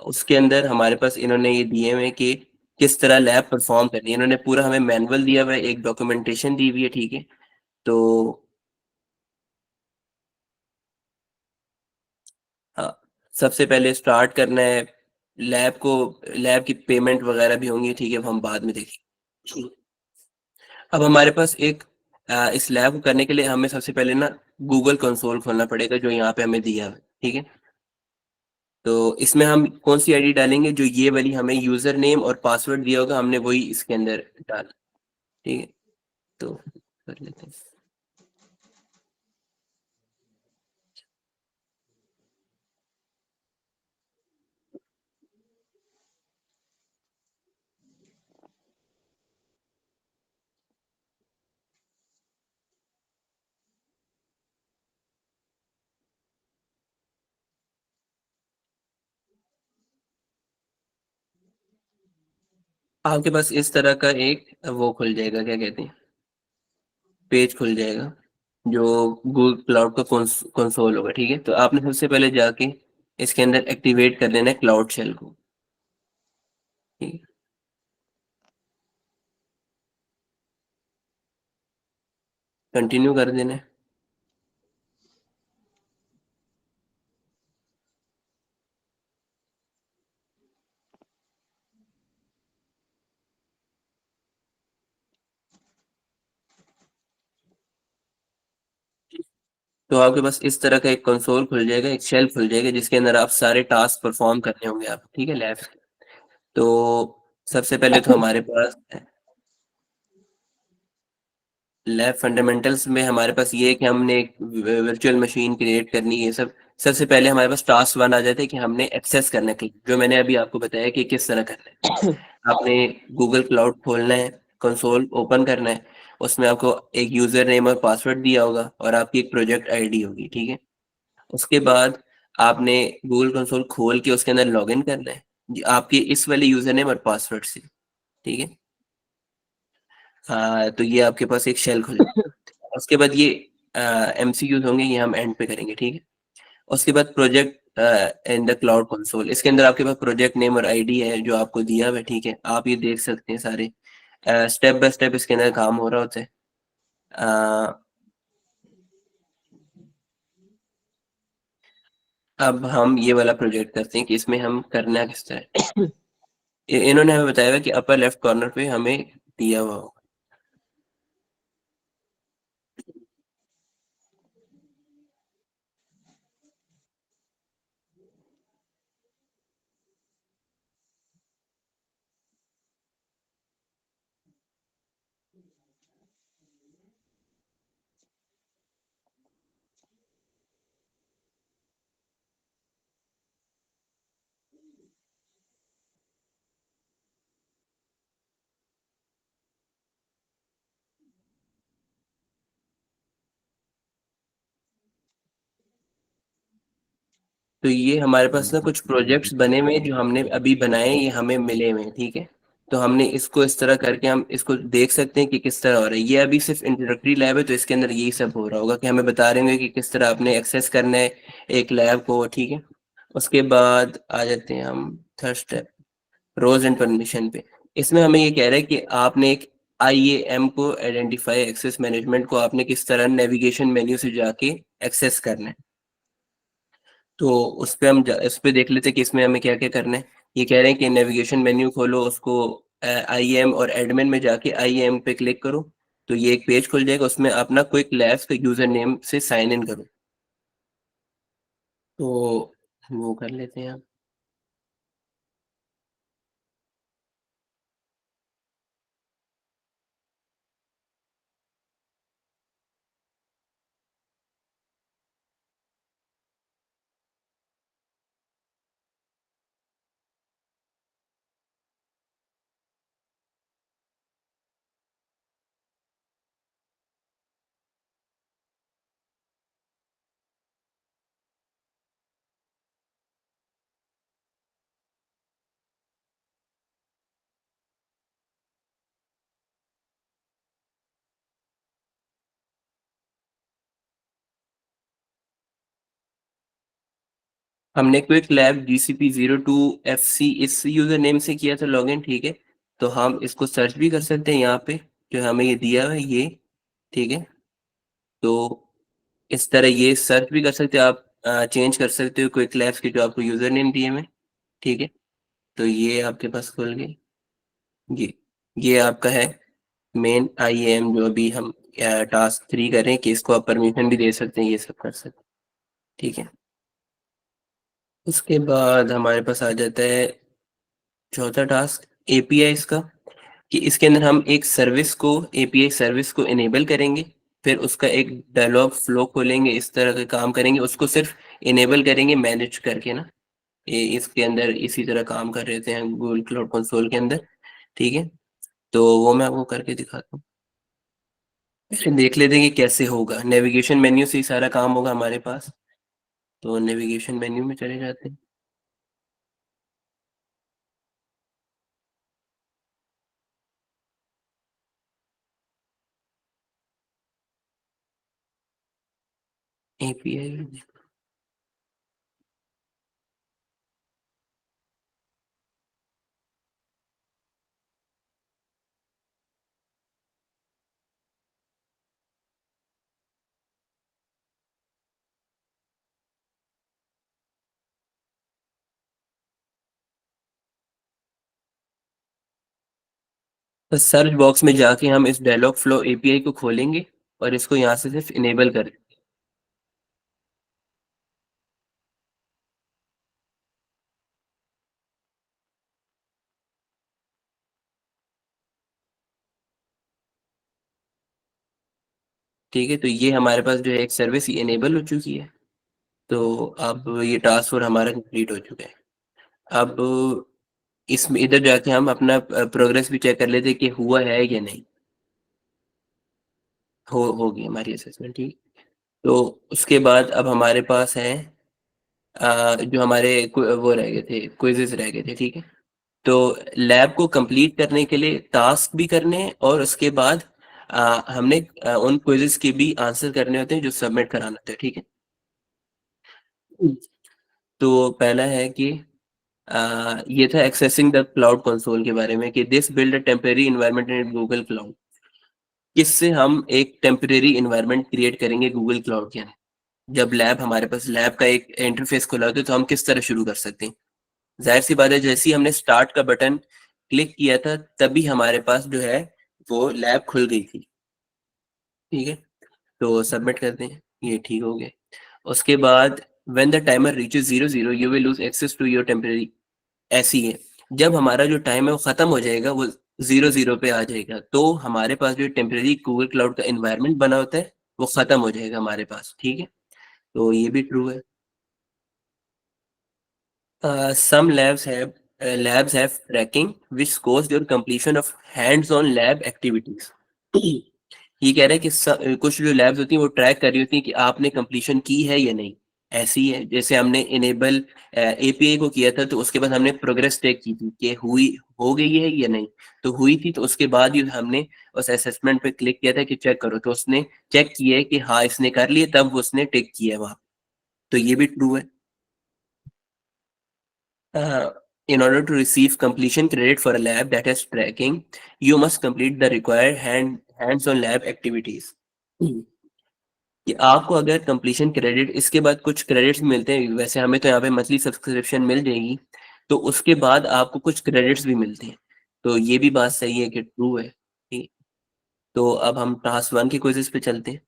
उसके अंदर हमारे पास इन्होंने ये दिए हुए हैं कि किस तरह लैब परफॉर्म करनी है। इन्होंने पूरा हमें मैनुअल दिया हुआ है, एक डॉक्यूमेंटेशन दी हुई है, ठीक है। तो हाँ, सबसे पहले स्टार्ट करना है लैब को। लैब की पेमेंट वगैरह भी होंगी, ठीक है, वो हम बाद में देखेंगे। अब हमारे पास एक इस लैब को करने के लिए हमें सबसे पहले ना गूगल कंसोल खोलना पड़ेगा, जो यहाँ पे हमें दिया है, ठीक है। तो इसमें हम कौन सी आईडी डालेंगे, जो ये वाली हमें यूजर नेम और पासवर्ड दिया होगा, हमने वही इसके अंदर डाला, ठीक है। तो कर लेते हैं। आपके पास इस तरह का एक वो खुल जाएगा, क्या कहते हैं, पेज खुल जाएगा, जो गूगल क्लाउड का कंसोल होगा, ठीक है। तो आपने सबसे पहले जाके इसके अंदर एक्टिवेट कर देना है क्लाउड शेल को, ठीक है। कंटिन्यू कर देना है। तो आपके पास इस तरह का एक कंसोल खुल जाएगा, एक शेल खुल जाएगा, जिसके अंदर आप सारे टास्क परफॉर्म करने होंगे आप, ठीक है, लैब। तो सबसे पहले तो हमारे पास लैब फंडामेंटल्स में हमारे पास ये है कि हमने एक वर्चुअल मशीन क्रिएट करनी है। सब सबसे पहले हमारे पास टास्क वन आ जाता है कि हमने एक्सेस करना है, जो मैंने अभी आपको बताया कि किस तरह करना है। आपने गूगल क्लाउड खोलना है, कंसोल ओपन करना है, उसमें आपको एक यूजर नेम और पासवर्ड दिया होगा और आपकी एक प्रोजेक्ट आईडी होगी, ठीक है। उसके बाद आपने गूगल कंसोल खोल के उसके अंदर लॉगिन करना है आपके इस वाले यूजर नेम और पासवर्ड से, ठीक है। तो ये आपके पास एक शेल खुल उसके बाद ये MCQs होंगे, ये हम एंड पे करेंगे, ठीक है। उसके बाद project in the cloud console, इसके अंदर आपके पास प्रोजेक्ट नेम और आईडी है जो आपको दिया हुआ है, ठीक है। आप ये देख सकते हैं सारे स्टेप बाय स्टेप इसके अंदर काम हो रहा होता है। अब हम ये वाला प्रोजेक्ट करते हैं कि इसमें हम करना किस तरह इन्होंने हमें बताया हुआ कि अपर लेफ्ट कॉर्नर पे हमें दिया हुआ होगा। तो ये हमारे पास ना कुछ प्रोजेक्ट्स बने हुए हैं जो हमने अभी बनाए हैं, ये हमें मिले हुए हैं, ठीक है। तो हमने इसको इस तरह करके हम इसको देख सकते हैं कि किस तरह हो रहा है। ये अभी सिर्फ इंट्रोडक्टरी लैब है, तो इसके अंदर यही सब हो रहा होगा कि हमें बता रहे होंगे कि किस तरह आपने एक्सेस करना है एक लैब को, ठीक है। उसके बाद आ जाते हैं हम third step, roles and permission पे। इसमें हमें ये कह रहा है कि आपने एक IAM को, आइडेंटिफाई एक्सेस मैनेजमेंट को, आपने किस तरह नेविगेशन मेन्यू से जाके एक्सेस करना है। तो उस पे हम इस पे देख लेते हैं कि इसमें हमें क्या क्या करना है। ये कह रहे हैं कि नेविगेशन मेन्यू खोलो, उसको IAM और एडमिन में जाके IAM पे क्लिक करो, तो ये एक पेज खुल जाएगा, उसमें अपना क्विक लैब्स का यूजर नेम से साइन इन करो। तो वो कर लेते हैं हम। हमने क्विक लैब GCP02FC इस यूजर नेम से किया था लॉगिन, ठीक है। तो हम इसको सर्च भी कर सकते हैं यहाँ पे, जो हमें ये दिया हुआ है ये, ठीक है। तो इस तरह ये सर्च भी कर सकते हो आप, चेंज कर सकते हो क्विक लैब्स के जो आपको यूजर नेम दिए हुए, ठीक है। तो ये आपके पास खुल गए। ये आपका है मेन IAM, जो अभी हम टास्क 3 कर रहे हैं कि इसको आप परमिशन भी दे सकते हैं, ये सब कर सकते हैं, ठीक है। उसके बाद हमारे पास आ जाता है चौथा टास्क APIs का, कि इसके अंदर हम एक सर्विस को, API सर्विस को इनेबल करेंगे, फिर उसका एक डायलॉग फ्लो खोलेंगे, इस तरह का काम करेंगे, उसको सिर्फ इनेबल करेंगे मैनेज करके ना। ये इसके अंदर इसी तरह काम कर रहे थे हम गूगल क्लाउड कंसोल के अंदर, ठीक है। तो वो मैं आपको करके दिखाता हूँ। पहले देख लेते हैं कि कैसे होगा। नेविगेशन मेन्यू से ही सारा काम होगा हमारे पास, तो नेविगेशन मेन्यू में चले जाते हैं। API बस सर्च बॉक्स में जाके हम इस डायलॉग फ्लो API को खोलेंगे और इसको यहाँ से सिर्फ इनेबल करें। ठीक है, तो ये हमारे पास जो है एक सर्विस इनेबल हो चुकी है। तो अब ये टास्क फोर्स हमारा कंप्लीट हो चुका है। अब इसमें इधर जाके हम अपना प्रोग्रेस भी चेक कर लेते कि हुआ है या नहीं। हो गई हमारी असेसमेंट, ठीक। तो उसके बाद अब हमारे पास है जो हमारे वो रह गए थे, क्विजेस रह गए थे, ठीक है। तो लैब को कंप्लीट करने के लिए टास्क भी करने हैं और उसके बाद हमने उन क्विजेस के भी आंसर करने होते हैं जो सबमिट कराना होता है, ठीक है। तो पहला है कि ये था एक्सेसिंग द क्लाउड कंसोल के बारे में कि this build a temporary environment in Google cloud. किससे हम एक टेम्परेरी इन्वायरमेंट क्रिएट करेंगे गूगल क्लाउड के अंदर। जब लैब हमारे पास लैब का एक इंटरफेस खुला होता है तो हम किस तरह शुरू कर सकते हैं। जाहिर सी बात है, जैसे ही हमने स्टार्ट का बटन क्लिक किया था तभी हमारे पास जो है वो लैब खुल गई थी, ठीक है। तो सबमिट करते हैं, ये ठीक हो गया। उसके बाद when the timer reaches 00 you will lose access to your temporary. ऐसी है, जब हमारा जो टाइम है वो खत्म हो जाएगा, वो 00 पे आ जाएगा, तो हमारे पास जो टेम्परेरी गूगल क्लाउड का एनवायरनमेंट बना होता है वो खत्म हो जाएगा हमारे पास, ठीक है। तो ये भी ट्रू है। Some labs have tracking which scores your completion of hands-on lab activities. ये कह रहा है कि कुछ जो लैब्स होती हैं वो ट्रैक कर रही होती हैं कि आपने कंप्लीशन की है या नहीं। ऐसी है जैसे हमने इनेबल एपीआई को किया था तो उसके बाद हमने प्रोग्रेस चेक की थी कि हो गई है या नहीं। तो हुई थी तो उसके बाद ही हमने उस असेसमेंट पे क्लिक किया था कि चेक करो, तो उसने चेक किया है कि हाँ इसने कर लिया, तब उसने टिक किया है वहां। तो ये भी ट्रू है। In order to receive completion credit for a lab that has tracking, you must complete the required hands-on lab activities. कि आपको अगर कंप्लीशन क्रेडिट, इसके बाद कुछ क्रेडिट्स मिलते हैं, वैसे हमें तो यहाँ पे मंथली सब्सक्रिप्शन मिल जाएगी, तो उसके बाद आपको कुछ क्रेडिट्स भी मिलते हैं। तो ये भी बात सही है कि ट्रू है, ठीक। तो अब हम टास्क 1 के क्विज़ेस पे चलते हैं।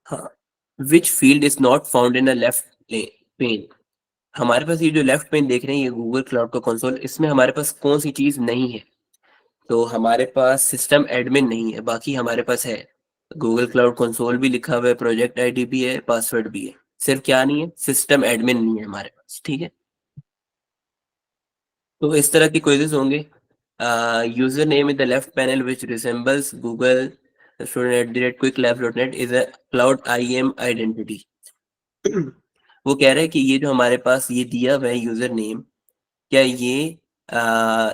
हाँ, which field is not found in a left pen. हमारे पास ये जो लेफ्ट पेन देख रहे हैं ये गूगल क्लाउड का कंसोल, इसमें हमारे पास कौन सी चीज नहीं है। तो हमारे पास सिस्टम एडमिन नहीं है, बाकी हमारे पास है गूगल क्लाउड कंसोल भी लिखा हुआ है, प्रोजेक्ट आईडी भी है, पासवर्ड भी है। सिर्फ क्या नहीं है, सिस्टम एडमिन नहीं है हमारे पास, ठीक है। तो इस तरह के क्वेश्चंस होंगे। User name in the left panel which resembles Google student@quicklabs.net is a cloud IAM identity. वो कह रहा है कि ये जो हमारे पास ये दिया हुआ है यूजर नेम, क्या ये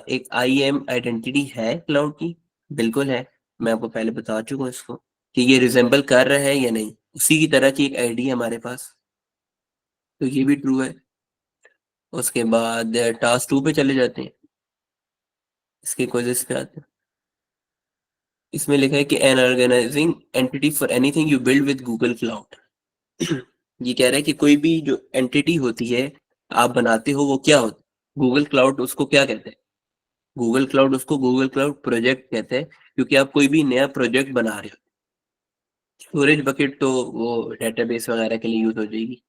एक IAM आइडेंटिटी है क्लाउड की। बिल्कुल है, मैं आपको पहले बता चुका हूँ इसको कि ये रिजेंबल कर रहा है या नहीं, उसी की तरह की एक आईडी है हमारे पास। तो ये भी ट्रू है। उसके बाद टास्क 2 पे चले जाते हैं, इसके क्वेश्चंस पे आते हैं। इसमें लिखा है कि an organising entity for anything you build with Google cloud. ये कह रहा है कि कोई भी जो एंटिटी होती है आप बनाते हो वो क्या होता है, गूगल क्लाउड उसको क्या कहते हैं। गूगल क्लाउड उसको गूगल क्लाउड प्रोजेक्ट कहते हैं, क्योंकि आप कोई भी नया प्रोजेक्ट बना रहे हो। स्टोरेज बकेट तो वो डेटाबेस वगैरह के लिए यूज हो जाएगी,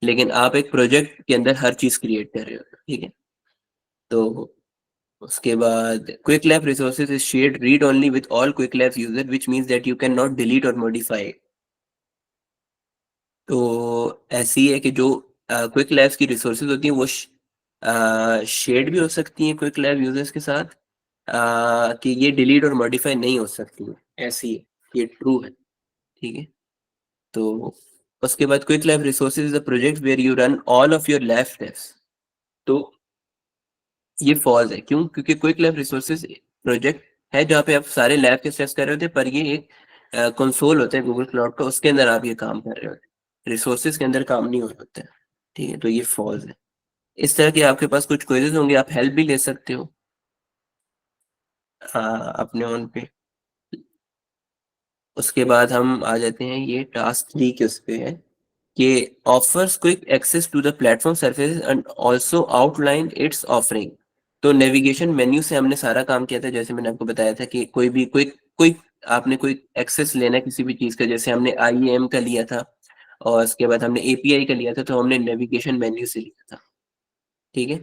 लेकिन आप एक प्रोजेक्ट के अंदर हर चीज क्रिएट कर रहे हो, ठीक है। तो उसके बाद quick lab resources is shared read only with all quick labs user which means that you can not delete और मॉडिफाई। तो ऐसी है कि जो क्विक लैब्स की रिसोर्सेज होती हैं वो शेयर्ड भी हो सकती हैं क्विक लैब यूजर्स के साथ, कि ये डिलीट और मॉडिफाई नहीं हो सकती है, ऐसी है, ये ट्रू है, ठीक है। तो उसके बाद quick lab resources is a project where you run all of your lab test. तो ये फॉल्स है, क्यों, क्योंकि क्विक लैब रिसोर्सेज प्रोजेक्ट है जहाँ पे आप सारे लैब के टेस्ट कर रहे होते हैं, पर ये एक कंसोल होता है गूगल क्लाउड का, उसके अंदर आप ये काम कर रहे होते हैं, रिसोर्सेज के अंदर काम नहीं हो होता है, ठीक है। तो ये फॉल्स है। इस तरह के आपके पास कुछ क्वेरीज होंगे, आप हेल्प भी ले सकते हो अपने ऑन पे। उसके बाद हम आ जाते हैं ये टास्क 3 के उस पे है कि offers quick access to the platform services and also outline its offering. तो नेविगेशन मेन्यू से हमने सारा काम किया था, जैसे मैंने आपको बताया था कि कोई भी कोई आपने कोई एक्सेस लेना है किसी भी चीज का, जैसे हमने IAM का लिया था और उसके बाद हमने API का लिया था, तो हमने नेविगेशन मेन्यू से लिया था, ठीक है।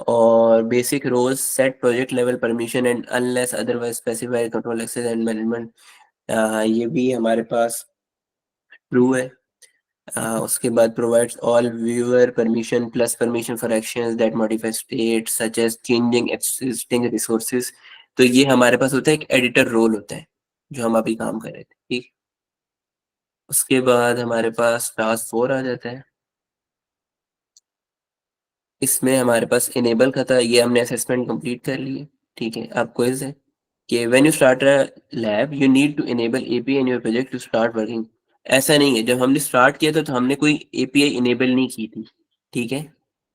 और basic roles set project level permission and unless otherwise specified control access and management ये भी हमारे पास ट्रू है। उसके बाद provides all viewer permission plus permission for actions that modify state such as changing existing resources. तो ये हमारे पास होता है एक एडिटर रोल होता है जो हम अभी काम कर रहे थे, ठीक। उसके बाद हमारे पास टास्क 4 आ जाता है। इसमें हमारे पास इनेबल का था, ये हमने असेसमेंट कंप्लीट कर ली है, ठीक है। अब क्विज है कि when you start a lab you need to enable API in your project to start working. ऐसा नहीं है, जब हमने स्टार्ट किया था तो हमने कोई एपीआई इनेबल नहीं की थी, ठीक है।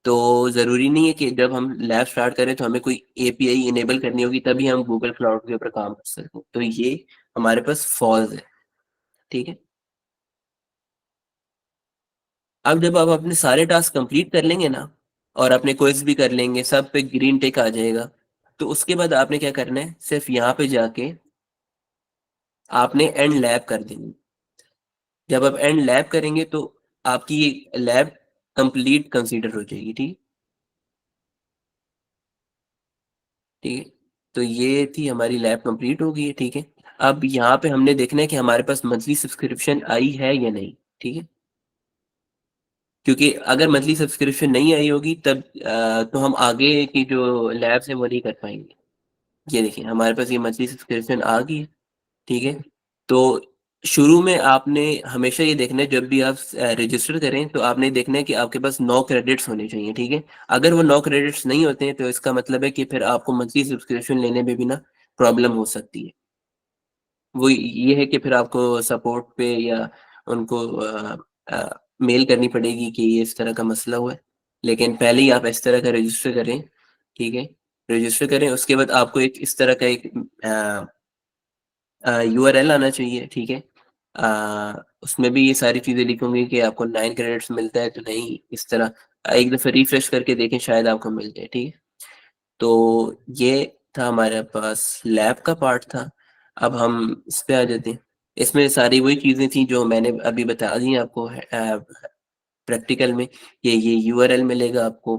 तो जरूरी नहीं है कि जब हम लैब स्टार्ट करें तो हमें कोई एपीआई इनेबल करनी होगी तभी हम गूगल क्लाउड के ऊपर काम कर सकते हैं। तो ये हमारे पास फॉल्स है, ठीक है। अब जब आप अपने सारे टास्क कंप्लीट कर लेंगे ना और अपने क्विज भी कर लेंगे, सब पे ग्रीन टिक आ जाएगा, तो उसके बाद आपने क्या करना है, सिर्फ यहाँ पे जाके आपने एंड लैब कर देनी। जब आप एंड लैब करेंगे तो आपकी ये लैब कंप्लीट कंसीडर हो जाएगी, ठीक ठीक है। तो ये थी हमारी लैब कंप्लीट हो गई है, ठीक है। अब यहाँ पे हमने देखना है कि हमारे पास मंथली सब्सक्रिप्शन आई है या नहीं, ठीक है। क्योंकि अगर मंथली सब्सक्रिप्शन नहीं आई होगी तब तो हम आगे की जो लैब्स है वो नहीं कर पाएंगे। ये देखिए हमारे पास ये मंथली सब्सक्रिप्शन आ गई है, ठीक है। तो शुरू में आपने हमेशा ये देखना है, जब भी आप रजिस्टर करें तो आपने देखना है कि आपके पास 9 क्रेडिट्स होने चाहिए, ठीक है। अगर वो 9 क्रेडिट्स नहीं होते हैं तो इसका मतलब है कि फिर आपको मंथली सब्सक्रिप्शन लेने में भी ना प्रॉब्लम हो सकती है। वो ये है कि फिर आपको सपोर्ट पे या उनको मेल करनी पड़ेगी कि ये इस तरह का मसला हुआ है। लेकिन पहले ही आप इस तरह का रजिस्टर करें, ठीक है। रजिस्टर करें, उसके बाद आपको एक इस तरह का एक यूआरएल आना चाहिए, ठीक है। उसमें भी ये सारी चीजें लिखूंगी कि आपको 9 क्रेडिट्स मिलता है तो नहीं, इस तरह एक दफा रिफ्रेश करके देखें, शायद आपको मिल जाए, ठीक है। तो ये था हमारे पास लैब का पार्ट था। अब हम इस पे आ जाते हैं। इसमें सारी वही चीजें थी जो मैंने अभी बता दी आपको प्रैक्टिकल में। ये यूआरएल मिलेगा आपको,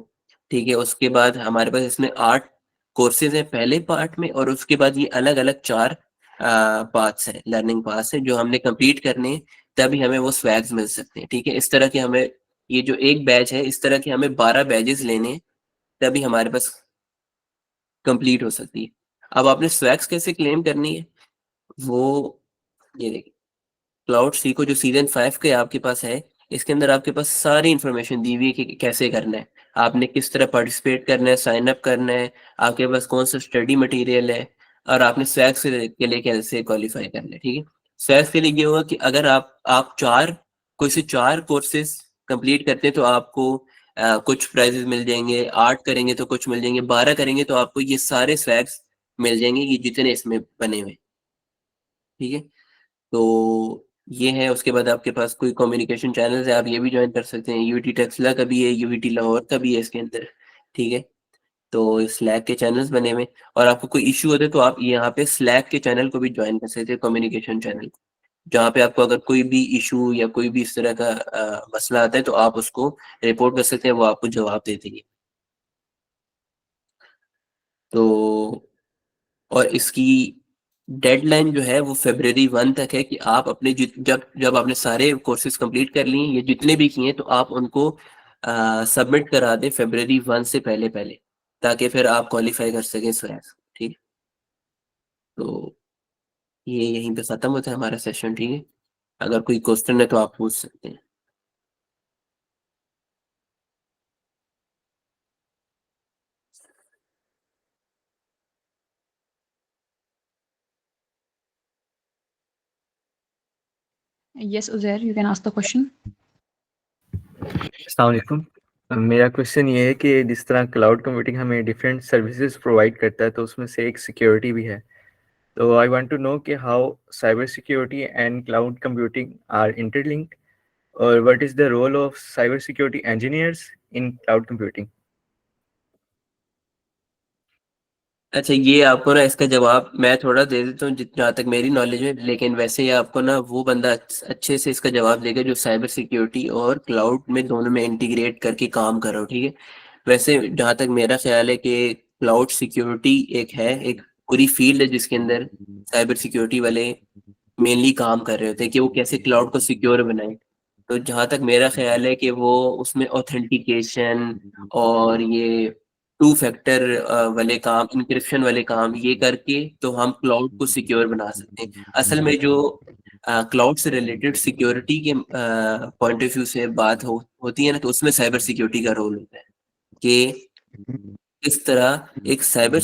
ठीक है। उसके बाद हमारे पास इसमें 8 कोर्सेज हैं पहले पार्ट में, और उसके बाद ये अलग अलग 4 पार्ट्स हैं, लर्निंग पार्ट्स हैं जो हमने कंप्लीट करने हैं, तभी हमें वो स्वैग्स मिल सकते हैं, ठीक है। इस तरह के हमें ये जो एक बैच है, इस तरह के हमें 12 बैचेस लेने हैं, तभी हमारे पास कंप्लीट हो सकती है। अब आपने स्वैग्स कैसे क्लेम करनी है, वो ये देखिए क्लाउड सीको जो सीजन 5 के आपके पास है, इसके अंदर आपके पास सारी इंफॉर्मेशन दी हुई है कि कैसे करना है, आपने किस तरह पार्टिसिपेट करना है, साइन अप करना है, आपके पास कौन सा स्टडी मटेरियल है, और आपने स्वैग्स के लिए कैसे क्वालिफाई करना है, ठीक है। स्वैग्स के लिए ये होगा कि अगर आप कोई से 4 कोर्सेज कंप्लीट करते हैं तो आपको कुछ प्राइजेस मिल जाएंगे, 8 करेंगे तो कुछ मिल जाएंगे, 12 करेंगे तो आपको ये सारे स्वैग्स मिल जाएंगे, ये जितने इसमें बने हुए, ठीक है। तो ये है। उसके बाद आपके पास कोई कम्युनिकेशन चैनल्स है, आप ये भी ज्वाइन कर सकते हैं। यूटी टेक्सला का भी है, यूटी लाहौर का भी है इसके अंदर, ठीक है। तो स्लैक के चैनल्स बने हुए, और आपको कोई इशू होता है तो आप यहाँ पे स्लैक के चैनल को भी ज्वाइन कर सकते हैं, कम्युनिकेशन चैनल, जहाँ पे आपको अगर कोई भी इशू या कोई भी इस तरह का मसला आता है तो आप उसको रिपोर्ट कर सकते हैं, वो आपको जवाब दे देंगे। तो और इसकी डेडलाइन जो है वो February 1 तक है कि आप अपने जब जब आपने सारे कोर्सेज कंप्लीट कर लिए ये जितने भी किए तो आप उनको सबमिट करा दें February 1 से पहले पहले, ताकि फिर आप क्वालिफाई कर सकें स्वैग, ठीक। तो ये यहीं पे खत्म होता है हमारा सेशन, ठीक है। अगर कोई क्वेश्चन है तो आप पूछ सकते हैं। Yes, Uzair, you can ask the question. अस्सलाम वालेकुम। मेरा क्वेश्चन ये है कि जिस तरह क्लाउड कंप्यूटिंग हमें डिफरेंट सर्विसेज प्रोवाइड करता है तो उसमें से एक सिक्योरिटी भी है। तो आई वांट टू नो कि how cyber security and cloud computing are interlinked, और what is the role of cyber security engineers in cloud computing. अच्छा, ये आपको ना इसका जवाब मैं थोड़ा दे देता हूँ जहाँ तक मेरी नॉलेज है, लेकिन वैसे ही आपको ना वो बंदा अच्छे से इसका जवाब देगा जो साइबर सिक्योरिटी और क्लाउड में दोनों में इंटीग्रेट करके काम कर रहा हो, ठीक है। वैसे जहाँ तक मेरा ख्याल है कि क्लाउड सिक्योरिटी एक पूरी फील्ड है जिसके अंदर साइबर सिक्योरिटी वाले मेनली काम कर रहे होते हैं कि वो कैसे क्लाउड को सिक्योर बनाए। तो जहां तक मेरा ख्याल है कि वो उसमें ऑथेंटिकेशन और ये 2 फैक्टर वाले काम, इंक्रिप्शन वाले काम ये करके तो हम क्लाउड को सिक्योर बना सकते हैं। असल में जो क्लाउड से रिलेटेड सिक्योरिटी के पॉइंट ऑफ व्यू से बात होती है ना, तो उसमें साइबर सिक्योरिटी का रोल होता है कि किस तरह एक साइबर